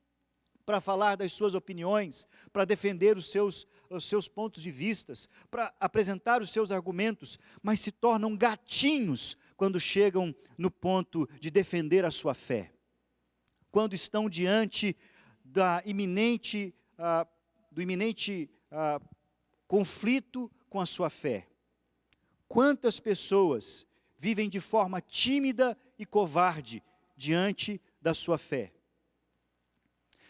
para falar das suas opiniões, para defender os seus pontos de vistas, para apresentar os seus argumentos, mas se tornam gatinhos quando chegam no ponto de defender a sua fé. Quando estão diante do iminente conflito com a sua fé. Quantas pessoas vivem de forma tímida e covarde diante da sua fé?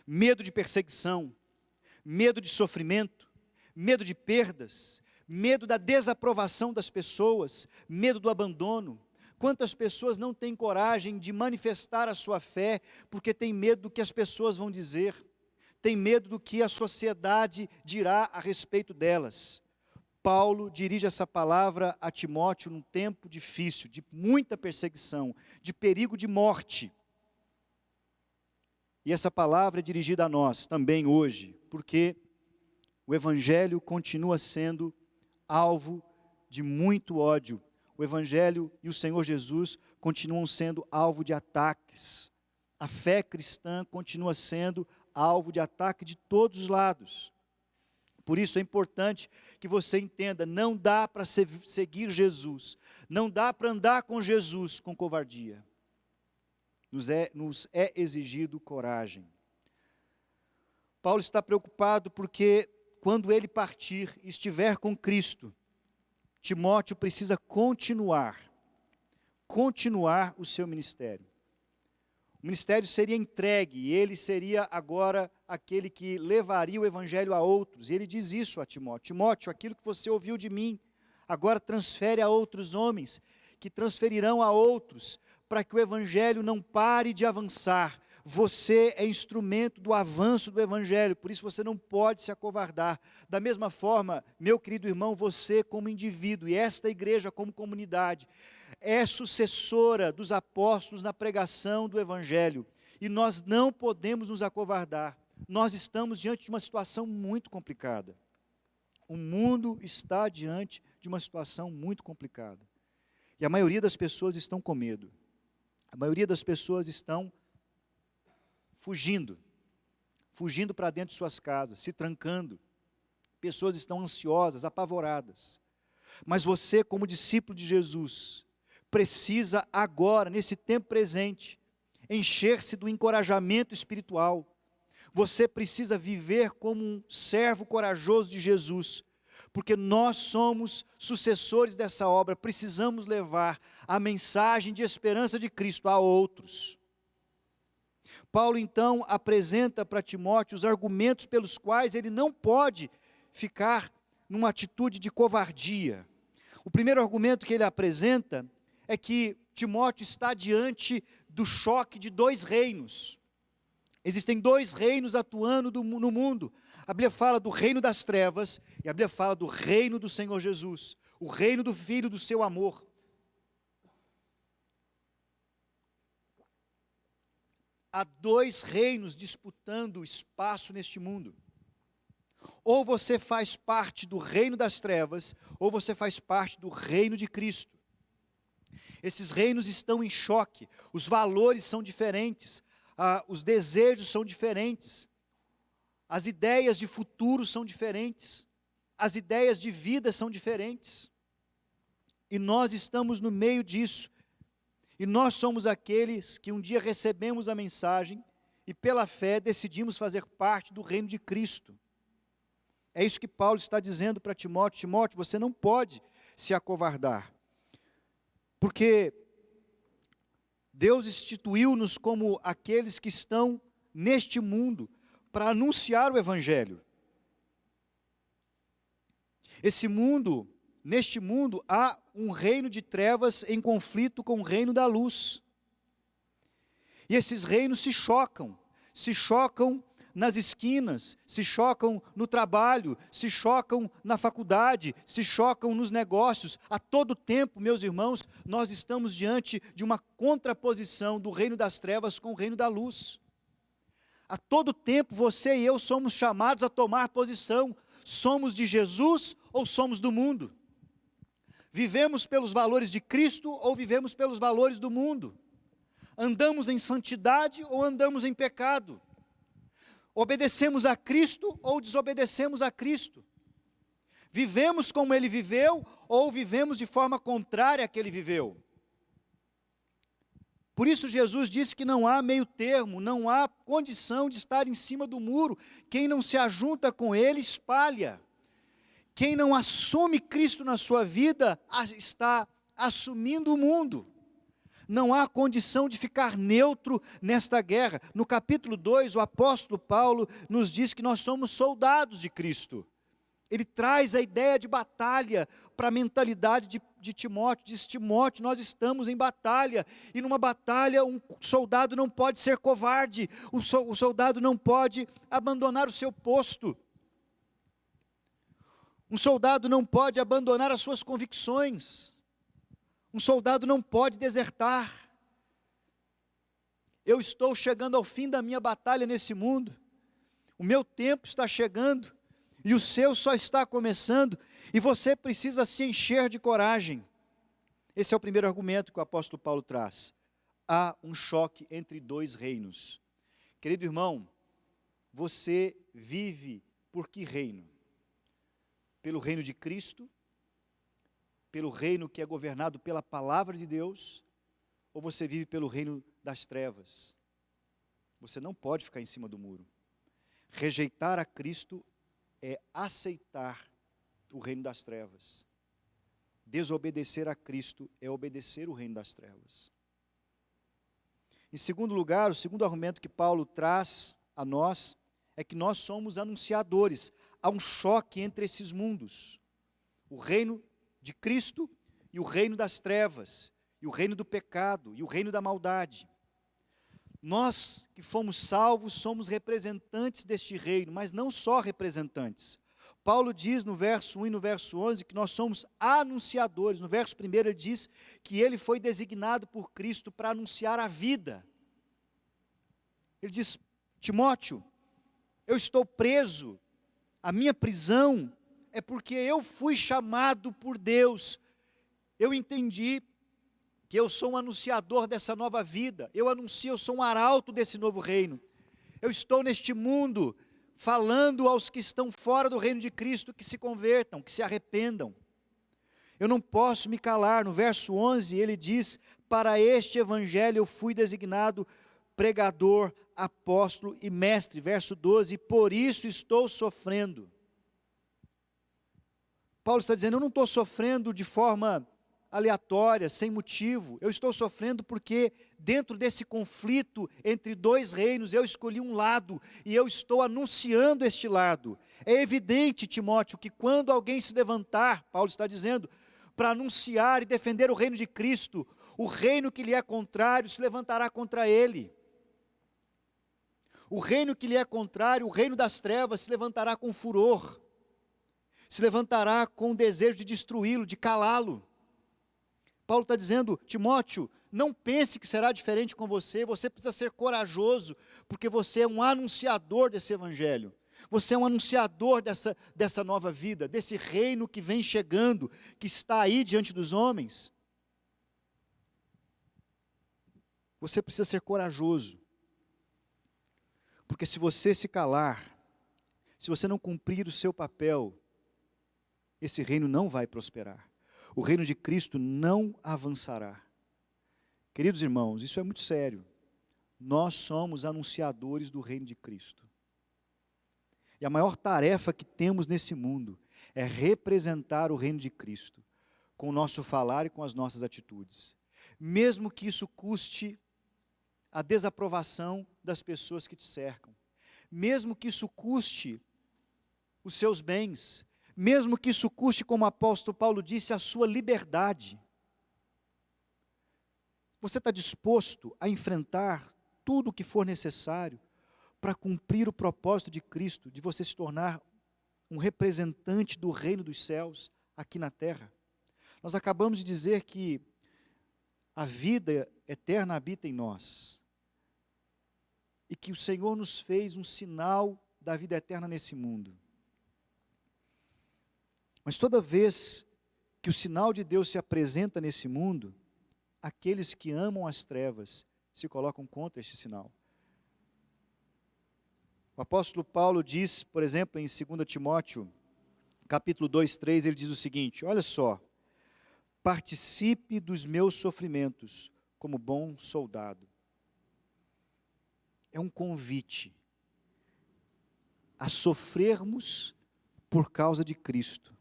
Medo de perseguição, medo de sofrimento, medo de perdas, medo da desaprovação das pessoas, medo do abandono. Quantas pessoas não têm coragem de manifestar a sua fé porque têm medo do que as pessoas vão dizer, têm medo do que a sociedade dirá a respeito delas. Paulo dirige essa palavra a Timóteo num tempo difícil, de muita perseguição, de perigo de morte. E essa palavra é dirigida a nós também hoje, porque o Evangelho continua sendo alvo de muito ódio. O Evangelho e o Senhor Jesus continuam sendo alvo de ataques. A fé cristã continua sendo alvo de ataque de todos os lados. Por isso é importante que você entenda, não dá para seguir Jesus, não dá para andar com Jesus com covardia. Nos é exigido coragem. Paulo está preocupado porque quando ele partir e estiver com Cristo, Timóteo precisa continuar o seu ministério. O ministério seria entregue e ele seria agora aquele que levaria o Evangelho a outros. E ele diz isso a Timóteo: Timóteo, aquilo que você ouviu de mim, agora transfere a outros homens, que transferirão a outros, para que o Evangelho não pare de avançar. Você é instrumento do avanço do Evangelho, por isso você não pode se acovardar. Da mesma forma, meu querido irmão, você como indivíduo e esta igreja como comunidade, é sucessora dos apóstolos na pregação do Evangelho. E nós não podemos nos acovardar. Nós estamos diante de uma situação muito complicada. O mundo está diante de uma situação muito complicada. E a maioria das pessoas estão com medo. A maioria das pessoas estão fugindo para dentro de suas casas, se trancando. Pessoas estão ansiosas, apavoradas. Mas você, como discípulo de Jesus, precisa agora, nesse tempo presente, encher-se do encorajamento espiritual. Você precisa viver como um servo corajoso de Jesus, porque nós somos sucessores dessa obra, precisamos levar a mensagem de esperança de Cristo a outros. Paulo então apresenta para Timóteo os argumentos pelos quais ele não pode ficar numa atitude de covardia. O primeiro argumento que ele apresenta é que Timóteo está diante do choque de dois reinos. Existem dois reinos atuando no mundo. A Bíblia fala do reino das trevas e a Bíblia fala do reino do Senhor Jesus, o reino do Filho do seu amor. Há dois reinos disputando espaço neste mundo. Ou você faz parte do reino das trevas, ou você faz parte do reino de Cristo. Esses reinos estão em choque, os valores são diferentes, os desejos são diferentes, as ideias de futuro são diferentes, as ideias de vida são diferentes. E nós estamos no meio disso. E nós somos aqueles que um dia recebemos a mensagem e pela fé decidimos fazer parte do reino de Cristo. É isso que Paulo está dizendo para Timóteo. Timóteo, você não pode se acovardar. Porque Deus instituiu-nos como aqueles que estão neste mundo para anunciar o Evangelho. Neste mundo há um reino de trevas em conflito com o reino da luz. E esses reinos se chocam nas esquinas, se chocam no trabalho, se chocam na faculdade, se chocam nos negócios. A todo tempo, meus irmãos, nós estamos diante de uma contraposição do reino das trevas com o reino da luz. A todo tempo, você e eu somos chamados a tomar posição. Somos de Jesus ou somos do mundo? Vivemos pelos valores de Cristo ou vivemos pelos valores do mundo? Andamos em santidade ou andamos em pecado? Obedecemos a Cristo ou desobedecemos a Cristo? Vivemos como Ele viveu ou vivemos de forma contrária à que Ele viveu? Por isso Jesus disse que não há meio termo, não há condição de estar em cima do muro. Quem não se ajunta com Ele, espalha. Quem não assume Cristo na sua vida, está assumindo o mundo. Não há condição de ficar neutro nesta guerra. No capítulo 2, o apóstolo Paulo nos diz que nós somos soldados de Cristo. Ele traz a ideia de batalha para a mentalidade de Timóteo. Diz: Timóteo, nós estamos em batalha. E numa batalha, um soldado não pode ser covarde. O soldado não pode abandonar o seu posto. Um soldado não pode abandonar as suas convicções. Um soldado não pode desertar. Eu estou chegando ao fim da minha batalha nesse mundo. O meu tempo está chegando e o seu só está começando, e você precisa se encher de coragem. Esse é o primeiro argumento que o apóstolo Paulo traz. Há um choque entre dois reinos. Querido irmão, você vive por que reino? Pelo reino de Cristo? Pelo reino que é governado pela palavra de Deus, ou você vive pelo reino das trevas? Você não pode ficar em cima do muro. Rejeitar a Cristo é aceitar o reino das trevas. Desobedecer a Cristo é obedecer o reino das trevas. Em segundo lugar, o segundo argumento que Paulo traz a nós é que nós somos anunciadores. Há um choque entre esses mundos. O reino de Cristo e o reino das trevas, e o reino do pecado, e o reino da maldade. Nós que fomos salvos somos representantes deste reino, mas não só representantes. Paulo diz no verso 1 e no verso 11 que nós somos anunciadores. No verso 1 ele diz que ele foi designado por Cristo para anunciar a vida. Ele diz: Timóteo, eu estou preso, a minha prisão é porque eu fui chamado por Deus. Eu entendi que eu sou um anunciador dessa nova vida. Eu anuncio, eu sou um arauto desse novo reino. Eu estou neste mundo falando aos que estão fora do reino de Cristo que se convertam, que se arrependam. Eu não posso me calar. No verso 11 ele diz: para este evangelho eu fui designado pregador, apóstolo e mestre. Verso 12: por isso estou sofrendo. Paulo está dizendo: eu não estou sofrendo de forma aleatória, sem motivo. Eu estou sofrendo porque dentro desse conflito entre dois reinos, eu escolhi um lado e eu estou anunciando este lado. É evidente, Timóteo, que quando alguém se levantar, Paulo está dizendo, para anunciar e defender o reino de Cristo, o reino que lhe é contrário se levantará contra ele. O reino que lhe é contrário, o reino das trevas, se levantará com furor. Se levantará com o desejo de destruí-lo, de calá-lo. Paulo está dizendo: Timóteo, não pense que será diferente com você. Você precisa ser corajoso, porque você é um anunciador desse evangelho. Você é um anunciador dessa nova vida, desse reino que vem chegando, que está aí diante dos homens. Você precisa ser corajoso, porque se você se calar, se você não cumprir o seu papel, esse reino não vai prosperar. O reino de Cristo não avançará. Queridos irmãos, isso é muito sério. Nós somos anunciadores do reino de Cristo. E a maior tarefa que temos nesse mundo é representar o reino de Cristo com o nosso falar e com as nossas atitudes. Mesmo que isso custe a desaprovação das pessoas que te cercam, mesmo que isso custe os seus bens, mesmo que isso custe, como o apóstolo Paulo disse, a sua liberdade. Você está disposto a enfrentar tudo o que for necessário para cumprir o propósito de Cristo, de você se tornar um representante do reino dos céus aqui na terra? Nós acabamos de dizer que a vida eterna habita em nós e que o Senhor nos fez um sinal da vida eterna nesse mundo. Mas toda vez que o sinal de Deus se apresenta nesse mundo, aqueles que amam as trevas se colocam contra este sinal. O apóstolo Paulo diz, por exemplo, em 2 Timóteo, capítulo 2, 3, ele diz o seguinte: olha só, participe dos meus sofrimentos como bom soldado. É um convite a sofrermos por causa de Cristo.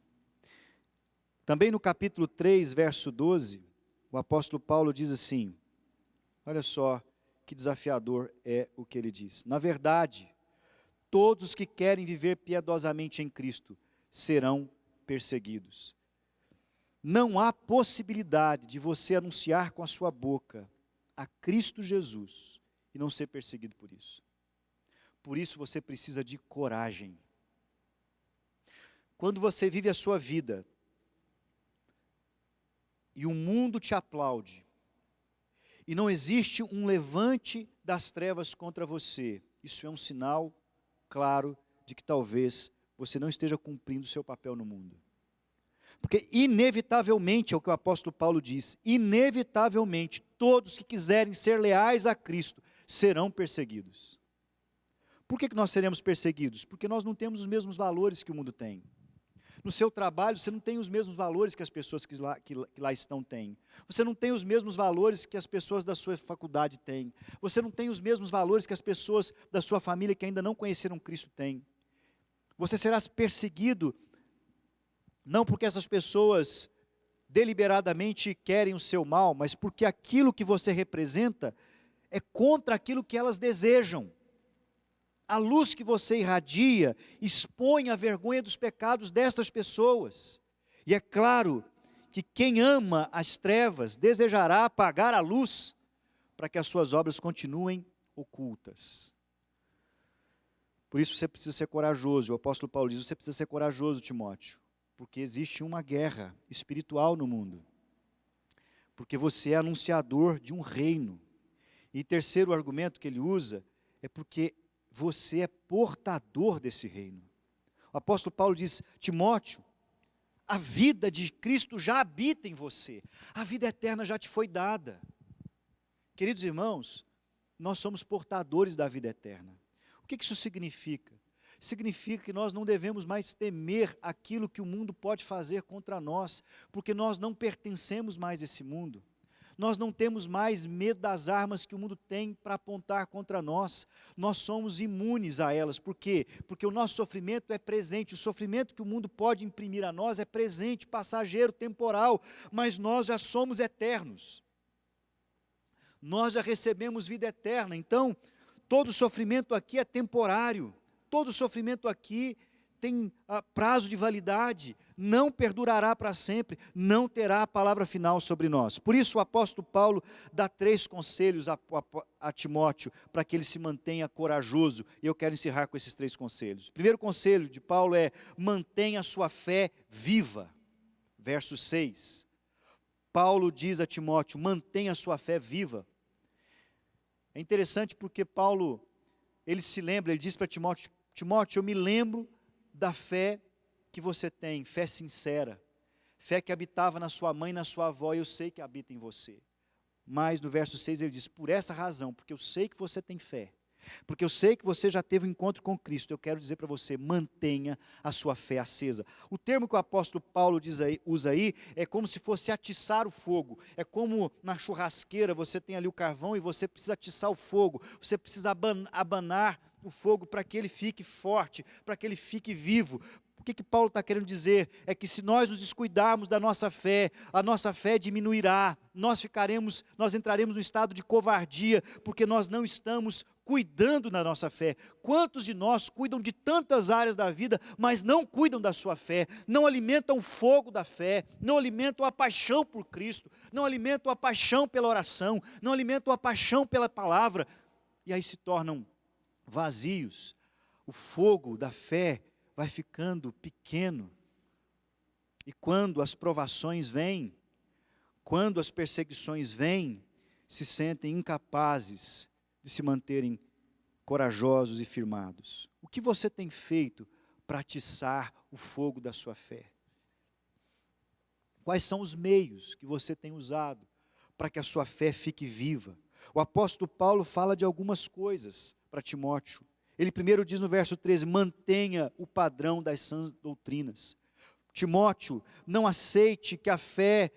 Também no capítulo 3, verso 12, o apóstolo Paulo diz assim, olha só que desafiador é o que ele diz: na verdade, todos os que querem viver piedosamente em Cristo serão perseguidos. Não há possibilidade de você anunciar com a sua boca a Cristo Jesus e não ser perseguido por isso. Por isso você precisa de coragem. Quando você vive a sua vida e o mundo te aplaude, e não existe um levante das trevas contra você, isso é um sinal claro de que talvez você não esteja cumprindo o seu papel no mundo. Porque inevitavelmente, é o que o apóstolo Paulo diz, inevitavelmente, todos que quiserem ser leais a Cristo serão perseguidos. Por que nós seremos perseguidos? Porque nós não temos os mesmos valores que o mundo tem. No seu trabalho, você não tem os mesmos valores que as pessoas que lá estão têm. Você não tem os mesmos valores que as pessoas da sua faculdade têm. Você não tem os mesmos valores que as pessoas da sua família que ainda não conheceram Cristo têm. Você será perseguido, não porque essas pessoas deliberadamente querem o seu mal, mas porque aquilo que você representa é contra aquilo que elas desejam. A luz que você irradia expõe a vergonha dos pecados dessas pessoas. E é claro que quem ama as trevas desejará apagar a luz para que as suas obras continuem ocultas. Por isso você precisa ser corajoso. O apóstolo Paulo diz, você precisa ser corajoso, Timóteo, porque existe uma guerra espiritual no mundo. Porque você é anunciador de um reino. E terceiro argumento que ele usa é porque você é portador desse reino. O apóstolo Paulo diz, Timóteo, a vida de Cristo já habita em você. A vida eterna já te foi dada. Queridos irmãos, nós somos portadores da vida eterna. O que isso significa? Significa que nós não devemos mais temer aquilo que o mundo pode fazer contra nós, porque nós não pertencemos mais a esse mundo. Nós não temos mais medo das armas que o mundo tem para apontar contra nós. Nós somos imunes a elas. Por quê? Porque o nosso sofrimento é presente. O sofrimento que o mundo pode imprimir a nós é presente, passageiro, temporal. Mas nós já somos eternos. Nós já recebemos vida eterna. Então, todo sofrimento aqui é temporário. Todo sofrimento aqui tem prazo de validade, não perdurará para sempre, não terá a palavra final sobre nós. Por isso o apóstolo Paulo dá 3 conselhos a Timóteo, para que ele se mantenha corajoso, e eu quero encerrar com esses 3 conselhos. O primeiro conselho de Paulo é, mantenha a sua fé viva. Verso 6, Paulo diz a Timóteo, mantenha a sua fé viva. É interessante porque Paulo, ele se lembra, ele diz para Timóteo, Timóteo, eu me lembro da fé que você tem, fé sincera, fé que habitava na sua mãe e na sua avó, e eu sei que habita em você. Mas no verso 6 ele diz, por essa razão, porque eu sei que você tem fé, porque eu sei que você já teve um encontro com Cristo, eu quero dizer para você, mantenha a sua fé acesa. O termo que o apóstolo Paulo usa aí, é como se fosse atiçar o fogo, é como na churrasqueira, você tem ali o carvão e você precisa atiçar o fogo, você precisa abanar o fogo para que ele fique forte, para que ele fique vivo. O que Paulo está querendo dizer? É que se nós nos descuidarmos da nossa fé, a nossa fé diminuirá, nós entraremos no estado de covardia, porque nós não estamos cuidando da nossa fé. Quantos de nós cuidam de tantas áreas da vida, mas não cuidam da sua fé, não alimentam o fogo da fé, não alimentam a paixão por Cristo, não alimentam a paixão pela oração, não alimentam a paixão pela palavra, e aí se tornam vazios. O fogo da fé vai ficando pequeno, e quando as provações vêm, quando as perseguições vêm, se sentem incapazes de se manterem corajosos e firmados. O que você tem feito para atiçar o fogo da sua fé? Quais são os meios que você tem usado para que a sua fé fique viva? O apóstolo Paulo fala de algumas coisas para Timóteo. Ele primeiro diz no verso 13, mantenha o padrão das sãs doutrinas. Timóteo, não aceite que a fé,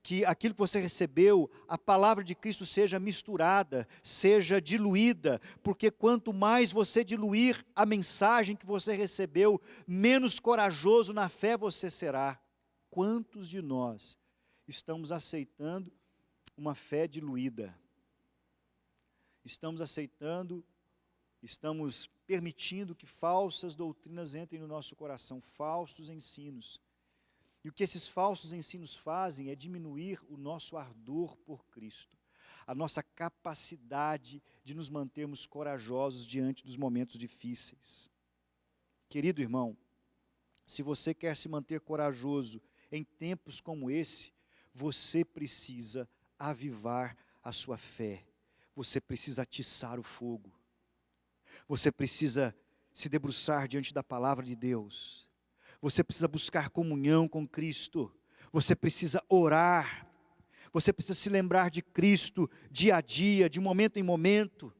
que aquilo que você recebeu, a palavra de Cristo seja misturada, seja diluída, porque quanto mais você diluir a mensagem que você recebeu, menos corajoso na fé você será. Quantos de nós estamos aceitando uma fé diluída? Estamos permitindo que falsas doutrinas entrem no nosso coração, falsos ensinos. E o que esses falsos ensinos fazem é diminuir o nosso ardor por Cristo, a nossa capacidade de nos mantermos corajosos diante dos momentos difíceis. Querido irmão, se você quer se manter corajoso em tempos como esse, você precisa avivar a sua fé, você precisa atiçar o fogo, você precisa se debruçar diante da palavra de Deus, você precisa buscar comunhão com Cristo, você precisa orar, você precisa se lembrar de Cristo dia a dia, de momento em momento.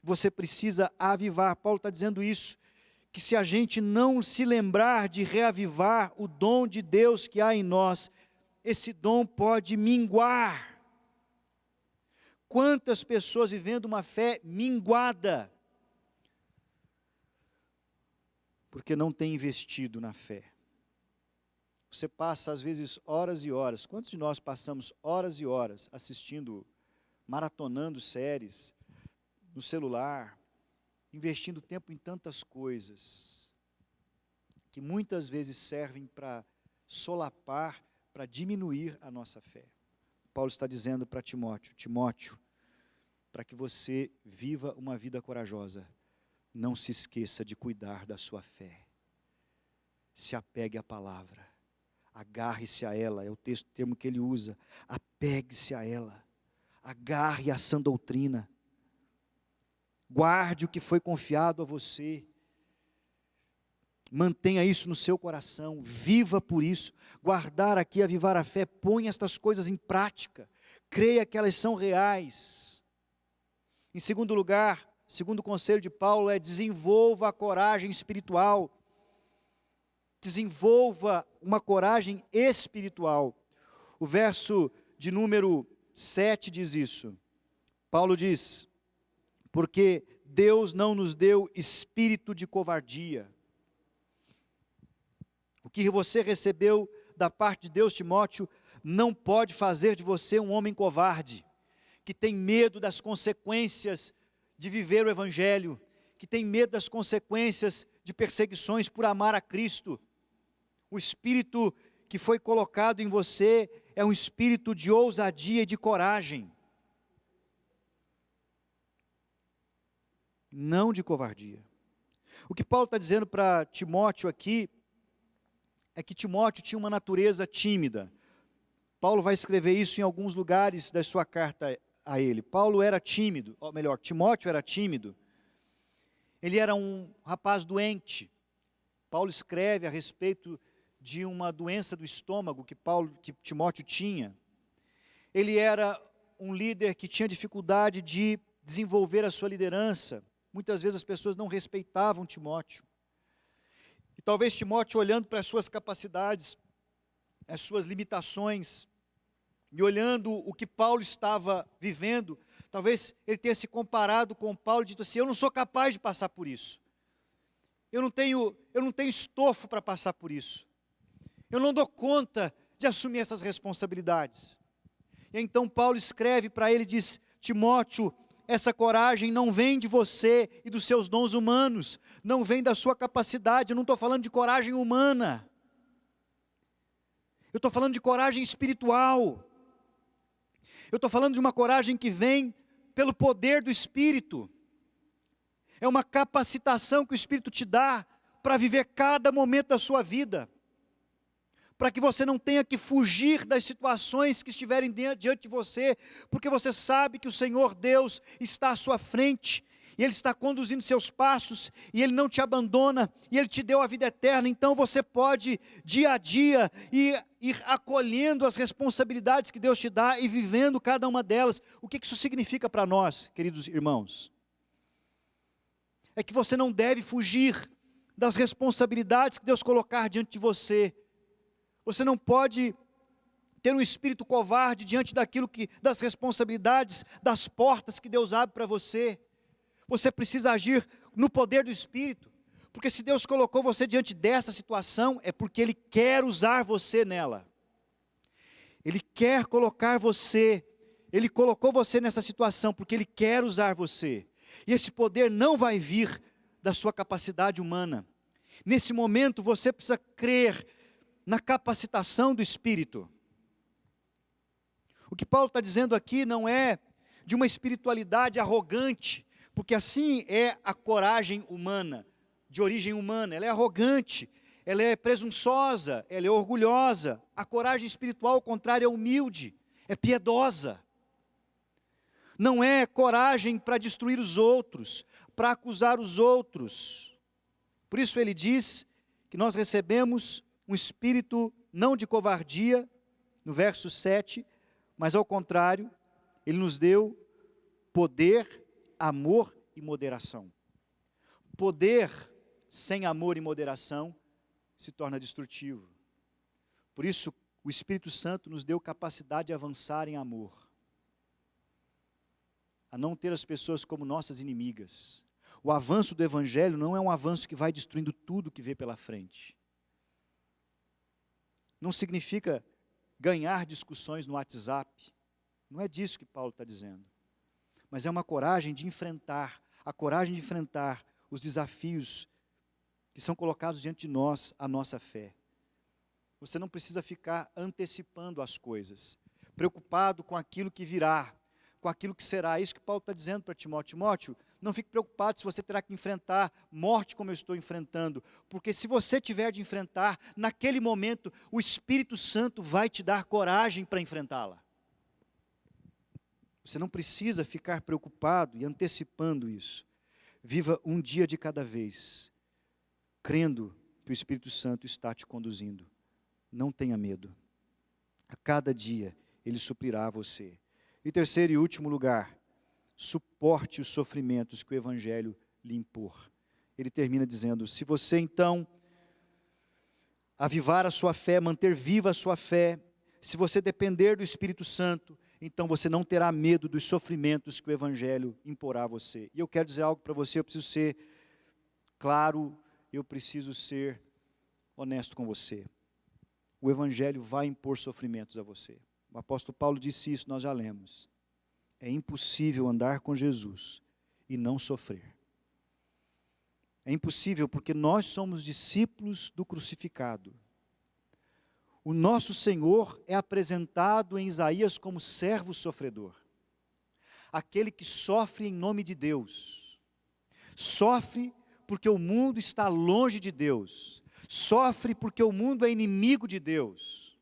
Você precisa avivar. Paulo está dizendo isso, que se a gente não se lembrar de reavivar o dom de Deus que há em nós, esse dom pode minguar. Quantas pessoas vivendo uma fé minguada, porque não tem investido na fé. Você passa às vezes horas e horas, quantos de nós passamos horas e horas assistindo, maratonando séries, no celular, investindo tempo em tantas coisas, que muitas vezes servem para solapar, para diminuir a nossa fé. Paulo está dizendo para Timóteo, Timóteo, para que você viva uma vida corajosa, não se esqueça de cuidar da sua fé. Se apegue à palavra, agarre-se a ela, é o termo que ele usa, apegue-se a ela, agarre a sã doutrina, guarde o que foi confiado a você, mantenha isso no seu coração, viva por isso. Guardar aqui, avivar a fé, põe estas coisas em prática, creia que elas são reais. Em segundo lugar, segundo conselho de Paulo é: desenvolva a coragem espiritual, desenvolva uma coragem espiritual. O verso de número 7 diz isso. Paulo diz: porque Deus não nos deu espírito de covardia. O que você recebeu da parte de Deus, Timóteo, não pode fazer de você um homem covarde, que tem medo das consequências de viver o Evangelho, que tem medo das consequências de perseguições por amar a Cristo. O espírito que foi colocado em você é um espírito de ousadia e de coragem, não de covardia. O que Paulo está dizendo para Timóteo aqui é que Timóteo tinha uma natureza tímida. Paulo vai escrever isso em alguns lugares da sua carta a ele. Paulo era tímido, ou melhor, Timóteo era tímido. Ele era um rapaz doente. Paulo escreve a respeito de uma doença do estômago que Timóteo tinha. Ele era um líder que tinha dificuldade de desenvolver a sua liderança. Muitas vezes as pessoas não respeitavam Timóteo. E talvez Timóteo, olhando para as suas capacidades, as suas limitações, e olhando o que Paulo estava vivendo, Talvez ele tenha se comparado com Paulo e dito assim: eu não sou capaz de passar por isso. Eu não tenho estofo para passar por isso. Eu não dou conta de assumir essas responsabilidades. E então Paulo escreve para ele e diz: Timóteo, essa coragem não vem de você e dos seus dons humanos, não vem da sua capacidade. Eu não estou falando de coragem humana. Eu estou falando de coragem espiritual. Eu estou falando de uma coragem que vem pelo poder do Espírito. É uma capacitação que o Espírito te dá para viver cada momento da sua vida, para que você não tenha que fugir das situações que estiverem diante de você, porque você sabe que o Senhor Deus está à sua frente, e Ele está conduzindo seus passos, e Ele não te abandona, e Ele te deu a vida eterna. Então você pode, dia a dia, ir acolhendo as responsabilidades que Deus te dá, e vivendo cada uma delas. O que isso significa para nós, queridos irmãos? É que você não deve fugir das responsabilidades que Deus colocar diante de você. Você não pode ter um espírito covarde diante das responsabilidades, das portas que Deus abre para você. Você precisa agir no poder do Espírito, porque se Deus colocou você diante dessa situação, é porque Ele quer usar você nela. Ele quer colocar você, Ele colocou você nessa situação, porque Ele quer usar você. E esse poder não vai vir da sua capacidade humana. Nesse momento você precisa crer na capacitação do Espírito. O que Paulo está dizendo aqui não é de uma espiritualidade arrogante, porque assim é a coragem humana, de origem humana. Ela é arrogante, ela é presunçosa, ela é orgulhosa. A coragem espiritual, ao contrário, é humilde, é piedosa. Não é coragem para destruir os outros, para acusar os outros. Por isso ele diz que nós recebemos um espírito não de covardia, no verso 7, mas ao contrário, Ele nos deu poder, amor e moderação. Poder sem amor e moderação se torna destrutivo. Por isso, o Espírito Santo nos deu capacidade de avançar em amor, a não ter as pessoas como nossas inimigas. O avanço do Evangelho não é um avanço que vai destruindo tudo que vê pela frente. Não significa ganhar discussões no WhatsApp. Não é disso que Paulo está dizendo. Mas é uma coragem de enfrentar, a coragem de enfrentar os desafios que são colocados diante de nós, a nossa fé. Você não precisa ficar antecipando as coisas, preocupado com aquilo que virá, com aquilo que será. É isso que Paulo está dizendo para Timóteo. Timóteo, não fique preocupado se você terá que enfrentar morte como eu estou enfrentando, porque se você tiver de enfrentar, naquele momento, o Espírito Santo vai te dar coragem para enfrentá-la. Você não precisa ficar preocupado e antecipando isso. Viva um dia de cada vez, crendo que o Espírito Santo está te conduzindo. Não tenha medo. A cada dia, Ele suprirá a você. Em terceiro e último lugar, suporte os sofrimentos que o Evangelho lhe impor. Ele termina dizendo: se você então avivar a sua fé, manter viva a sua fé, se você depender do Espírito Santo, então você não terá medo dos sofrimentos que o Evangelho imporá a você. E eu quero dizer algo para você, eu preciso ser claro, eu preciso ser honesto com você. O Evangelho vai impor sofrimentos a você. O apóstolo Paulo disse isso, nós já lemos. É impossível andar com Jesus e não sofrer. É impossível porque nós somos discípulos do crucificado. O nosso Senhor é apresentado em Isaías como servo sofredor. Aquele que sofre em nome de Deus. Sofre porque o mundo está longe de Deus. Sofre porque o mundo é inimigo de Deus.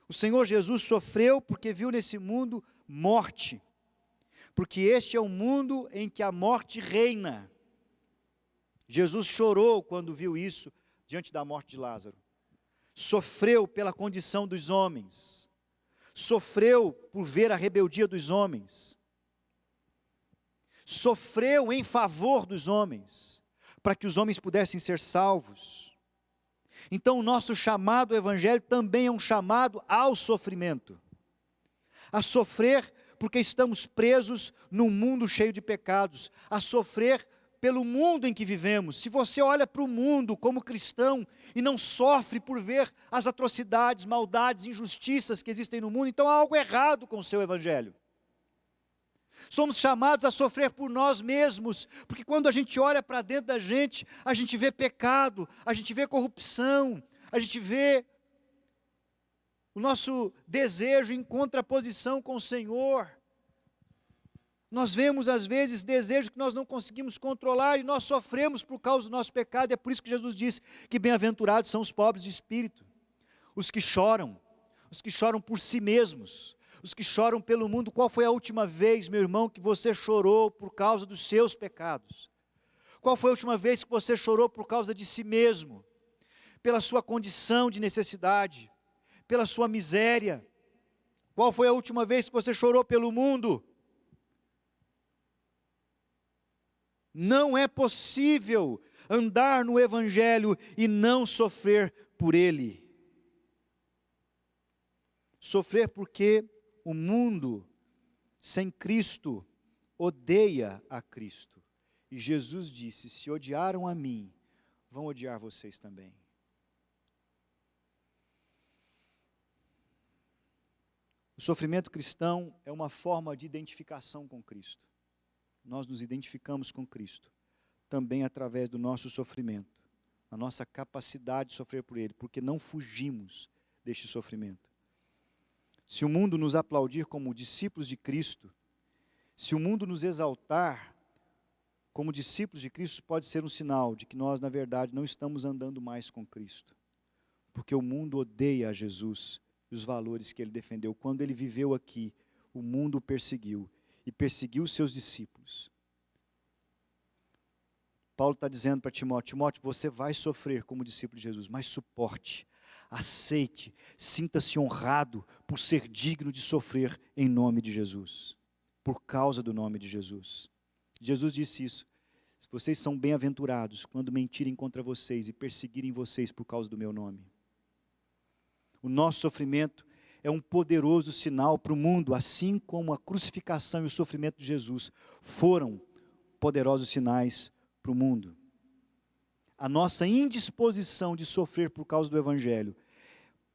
O Senhor Jesus sofreu porque viu nesse mundo morte. Porque este é um mundo em que a morte reina. Jesus chorou quando viu isso diante da morte de Lázaro. Sofreu pela condição dos homens. Sofreu por ver a rebeldia dos homens. Sofreu em favor dos homens, para que os homens pudessem ser salvos. Então o nosso chamado ao Evangelho também é um chamado ao sofrimento. A sofrer porque estamos presos num mundo cheio de pecados, a sofrer pelo mundo em que vivemos. Se você olha para o mundo como cristão e não sofre por ver as atrocidades, maldades, injustiças que existem no mundo, então há algo errado com o seu evangelho. Somos chamados a sofrer por nós mesmos, porque quando a gente olha para dentro da gente, a gente vê pecado, a gente vê corrupção, a gente vê o nosso desejo em contraposição com o Senhor. Nós vemos às vezes desejos que nós não conseguimos controlar e nós sofremos por causa do nosso pecado, e é por isso que Jesus disse que bem-aventurados são os pobres de espírito, os que choram por si mesmos, os que choram pelo mundo. Qual foi a última vez, meu irmão, que você chorou por causa dos seus pecados? Qual foi a última vez que você chorou por causa de si mesmo? Pela sua condição de necessidade, pela sua miséria? Qual foi a última vez que você chorou pelo mundo? Não é possível andar no evangelho e não sofrer por ele. Sofrer porque o mundo sem Cristo odeia a Cristo. E Jesus disse: se odiaram a mim, vão odiar vocês também. O sofrimento cristão é uma forma de identificação com Cristo. Nós nos identificamos com Cristo, também através do nosso sofrimento, a nossa capacidade de sofrer por Ele, porque não fugimos deste sofrimento. Se o mundo nos aplaudir como discípulos de Cristo, se o mundo nos exaltar como discípulos de Cristo, pode ser um sinal de que nós, na verdade, não estamos andando mais com Cristo, porque o mundo odeia a Jesus e os valores que Ele defendeu. Quando Ele viveu aqui, o mundo o perseguiu, e perseguiu os seus discípulos. Paulo está dizendo para Timóteo: Timóteo, você vai sofrer como discípulo de Jesus, mas suporte, aceite, sinta-se honrado por ser digno de sofrer em nome de Jesus, por causa do nome de Jesus. Jesus disse isso: vocês são bem-aventurados quando mentirem contra vocês e perseguirem vocês por causa do meu nome. O nosso sofrimento é um poderoso sinal para o mundo, assim como a crucificação e o sofrimento de Jesus foram poderosos sinais para o mundo. A nossa indisposição de sofrer por causa do Evangelho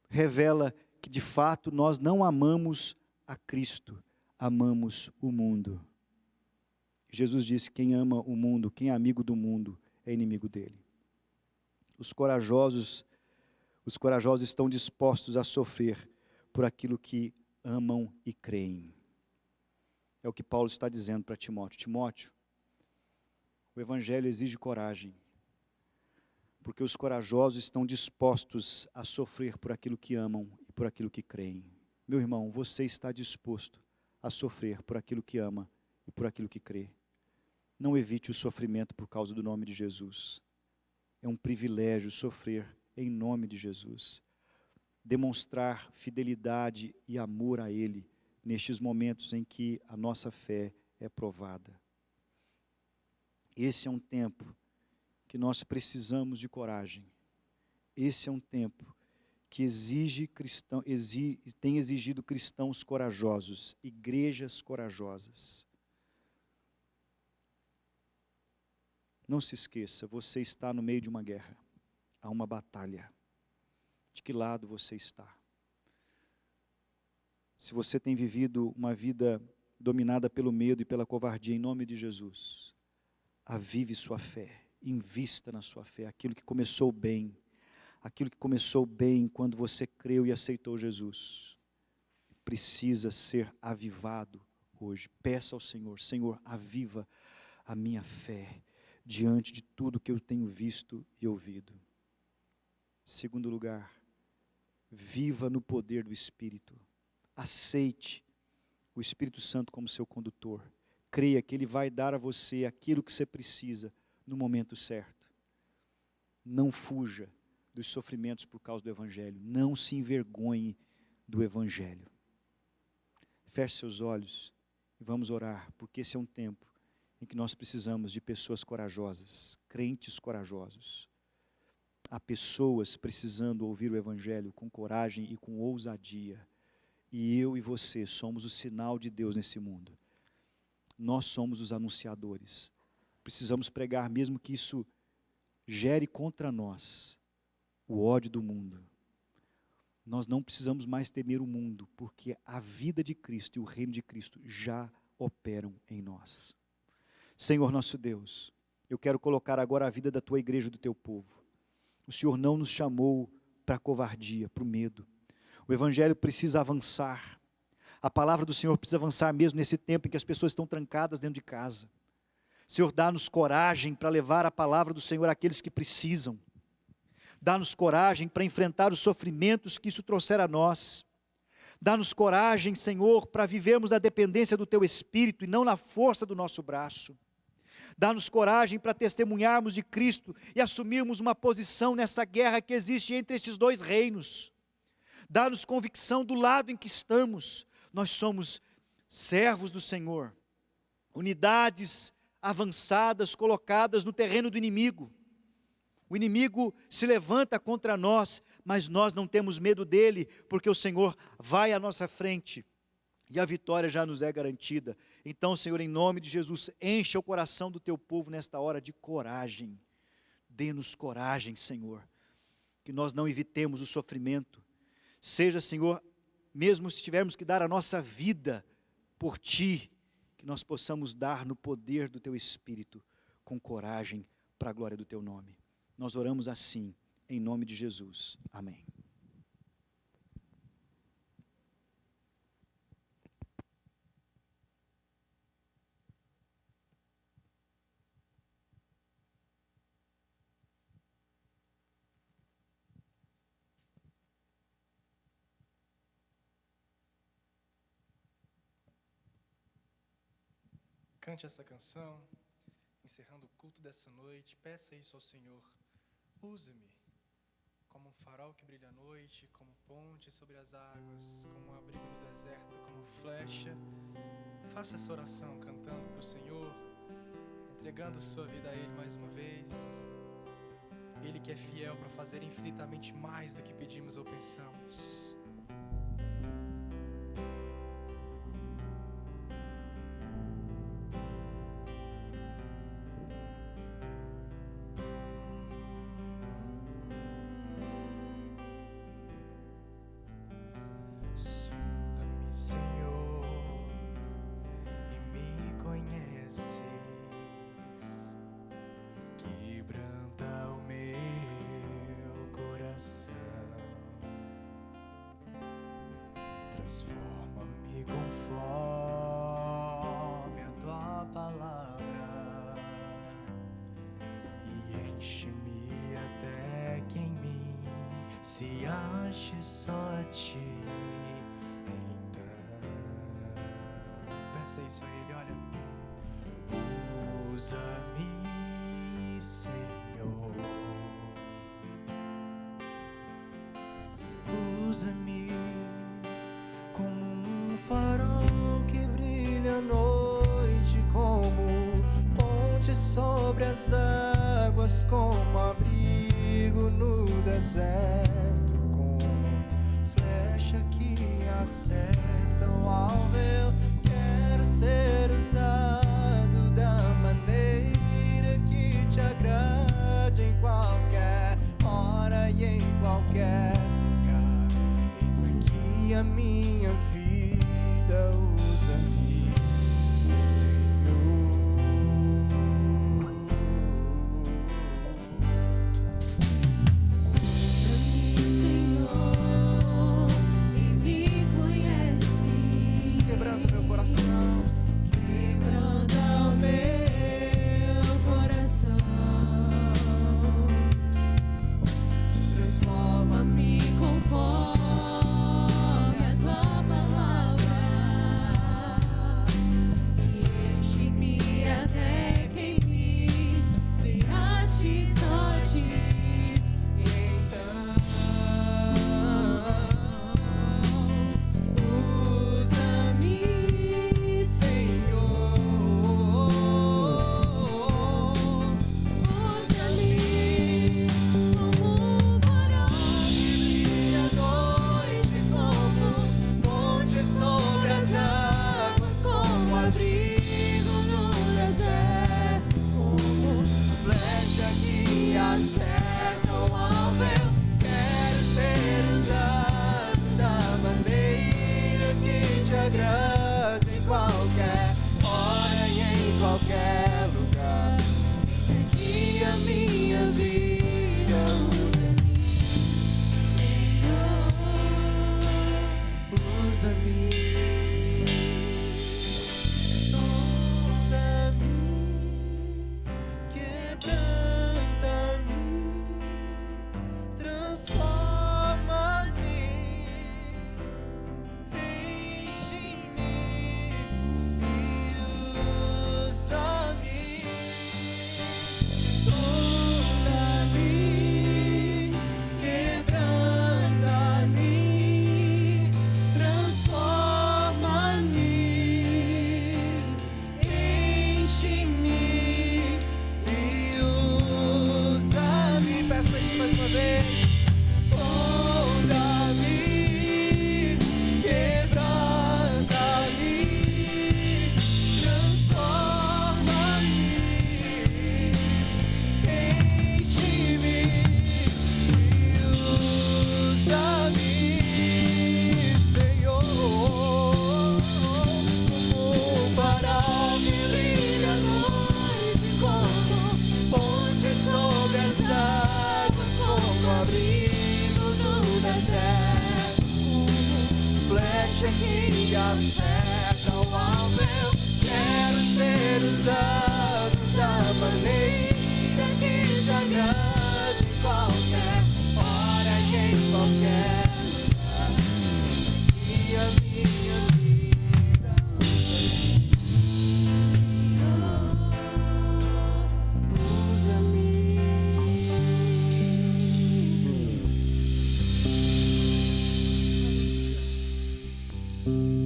revela que, de fato, nós não amamos a Cristo, amamos o mundo. Jesus disse: quem ama o mundo, quem é amigo do mundo, é inimigo dele. Os corajosos estão dispostos a sofrer por aquilo que amam e creem. É o que Paulo está dizendo para Timóteo. Timóteo, o Evangelho exige coragem, porque os corajosos estão dispostos a sofrer por aquilo que amam e por aquilo que creem. Meu irmão, você está disposto a sofrer por aquilo que ama e por aquilo que crê. Não evite o sofrimento por causa do nome de Jesus. É um privilégio sofrer em nome de Jesus. Demonstrar fidelidade e amor a Ele nestes momentos em que a nossa fé é provada. Esse é um tempo que nós precisamos de coragem. Esse é um tempo que tem exigido cristãos corajosos, igrejas corajosas. Não se esqueça, você está no meio de uma guerra, há uma batalha. De que lado você está? Se você tem vivido uma vida dominada pelo medo e pela covardia, em nome de Jesus, avive sua fé, invista na sua fé, aquilo que começou bem quando você creu e aceitou Jesus, precisa ser avivado hoje. Peça ao Senhor: Senhor, aviva a minha fé diante de tudo que eu tenho visto e ouvido. Segundo lugar, viva no poder do Espírito. Aceite o Espírito Santo como seu condutor. Creia que Ele vai dar a você aquilo que você precisa no momento certo. Não fuja dos sofrimentos por causa do Evangelho. Não se envergonhe do Evangelho. Feche seus olhos e vamos orar, porque esse é um tempo em que nós precisamos de pessoas corajosas, crentes corajosos. Há pessoas precisando ouvir o Evangelho com coragem e com ousadia. E eu e você somos o sinal de Deus nesse mundo. Nós somos os anunciadores. Precisamos pregar, mesmo que isso gere contra nós o ódio do mundo. Nós não precisamos mais temer o mundo, porque a vida de Cristo e o reino de Cristo já operam em nós. Senhor nosso Deus, eu quero colocar agora a vida da tua igreja, do teu povo. O Senhor não nos chamou para a covardia, para o medo. O evangelho precisa avançar. A palavra do Senhor precisa avançar mesmo nesse tempo em que as pessoas estão trancadas dentro de casa. Senhor, dá-nos coragem para levar a palavra do Senhor àqueles que precisam. Dá-nos coragem para enfrentar os sofrimentos que isso trouxer a nós. Dá-nos coragem, Senhor, para vivermos na dependência do Teu Espírito e não na força do nosso braço. Dá-nos coragem para testemunharmos de Cristo e assumirmos uma posição nessa guerra que existe entre esses dois reinos. Dá-nos convicção do lado em que estamos. Nós somos servos do Senhor, unidades avançadas colocadas no terreno do inimigo. O inimigo se levanta contra nós, mas nós não temos medo dele, porque o Senhor vai à nossa frente e a vitória já nos é garantida. Então, Senhor, em nome de Jesus, encha o coração do teu povo nesta hora de coragem. Dê-nos coragem, Senhor, que nós não evitemos o sofrimento. Seja, Senhor, mesmo se tivermos que dar a nossa vida por Ti, que nós possamos dar no poder do Teu Espírito, com coragem, para a glória do Teu nome. Nós oramos assim, em nome de Jesus. Amém. Cante essa canção, encerrando o culto dessa noite. Peça isso ao Senhor. Use-me como um farol que brilha à noite, como ponte sobre as águas, como um abrigo no deserto, como flecha. Faça essa oração cantando para o Senhor, entregando sua vida a Ele mais uma vez. Ele que é fiel para fazer infinitamente mais do que pedimos ou pensamos. Transforma-me conforme a tua palavra e enche-me até que em mim se ache só a Ti. Então, peça isso a Ele, olha. Usa-me, Senhor. Usa-me como um farol que brilha à noite, como ponte sobre as águas, como abrigo no deserto, como flecha que acerta o alvo. Eu quero ser usado da maneira que te agrade, em qualquer hora e em qualquer lugar. Eis aqui a minha vida, usa-me, Senhor. Senhor, e me conheces. Quebranta meu coração, Quebranta o meu coração. Transforma-me conforme a tua palavra minha vida, usa-me, Senhor, usa-me. Que acerta o alvo, quero ser usado da maneira que te agrade, em qualquer hora e em qualquer lugar. E a minha vida, usa-me. Usa-me.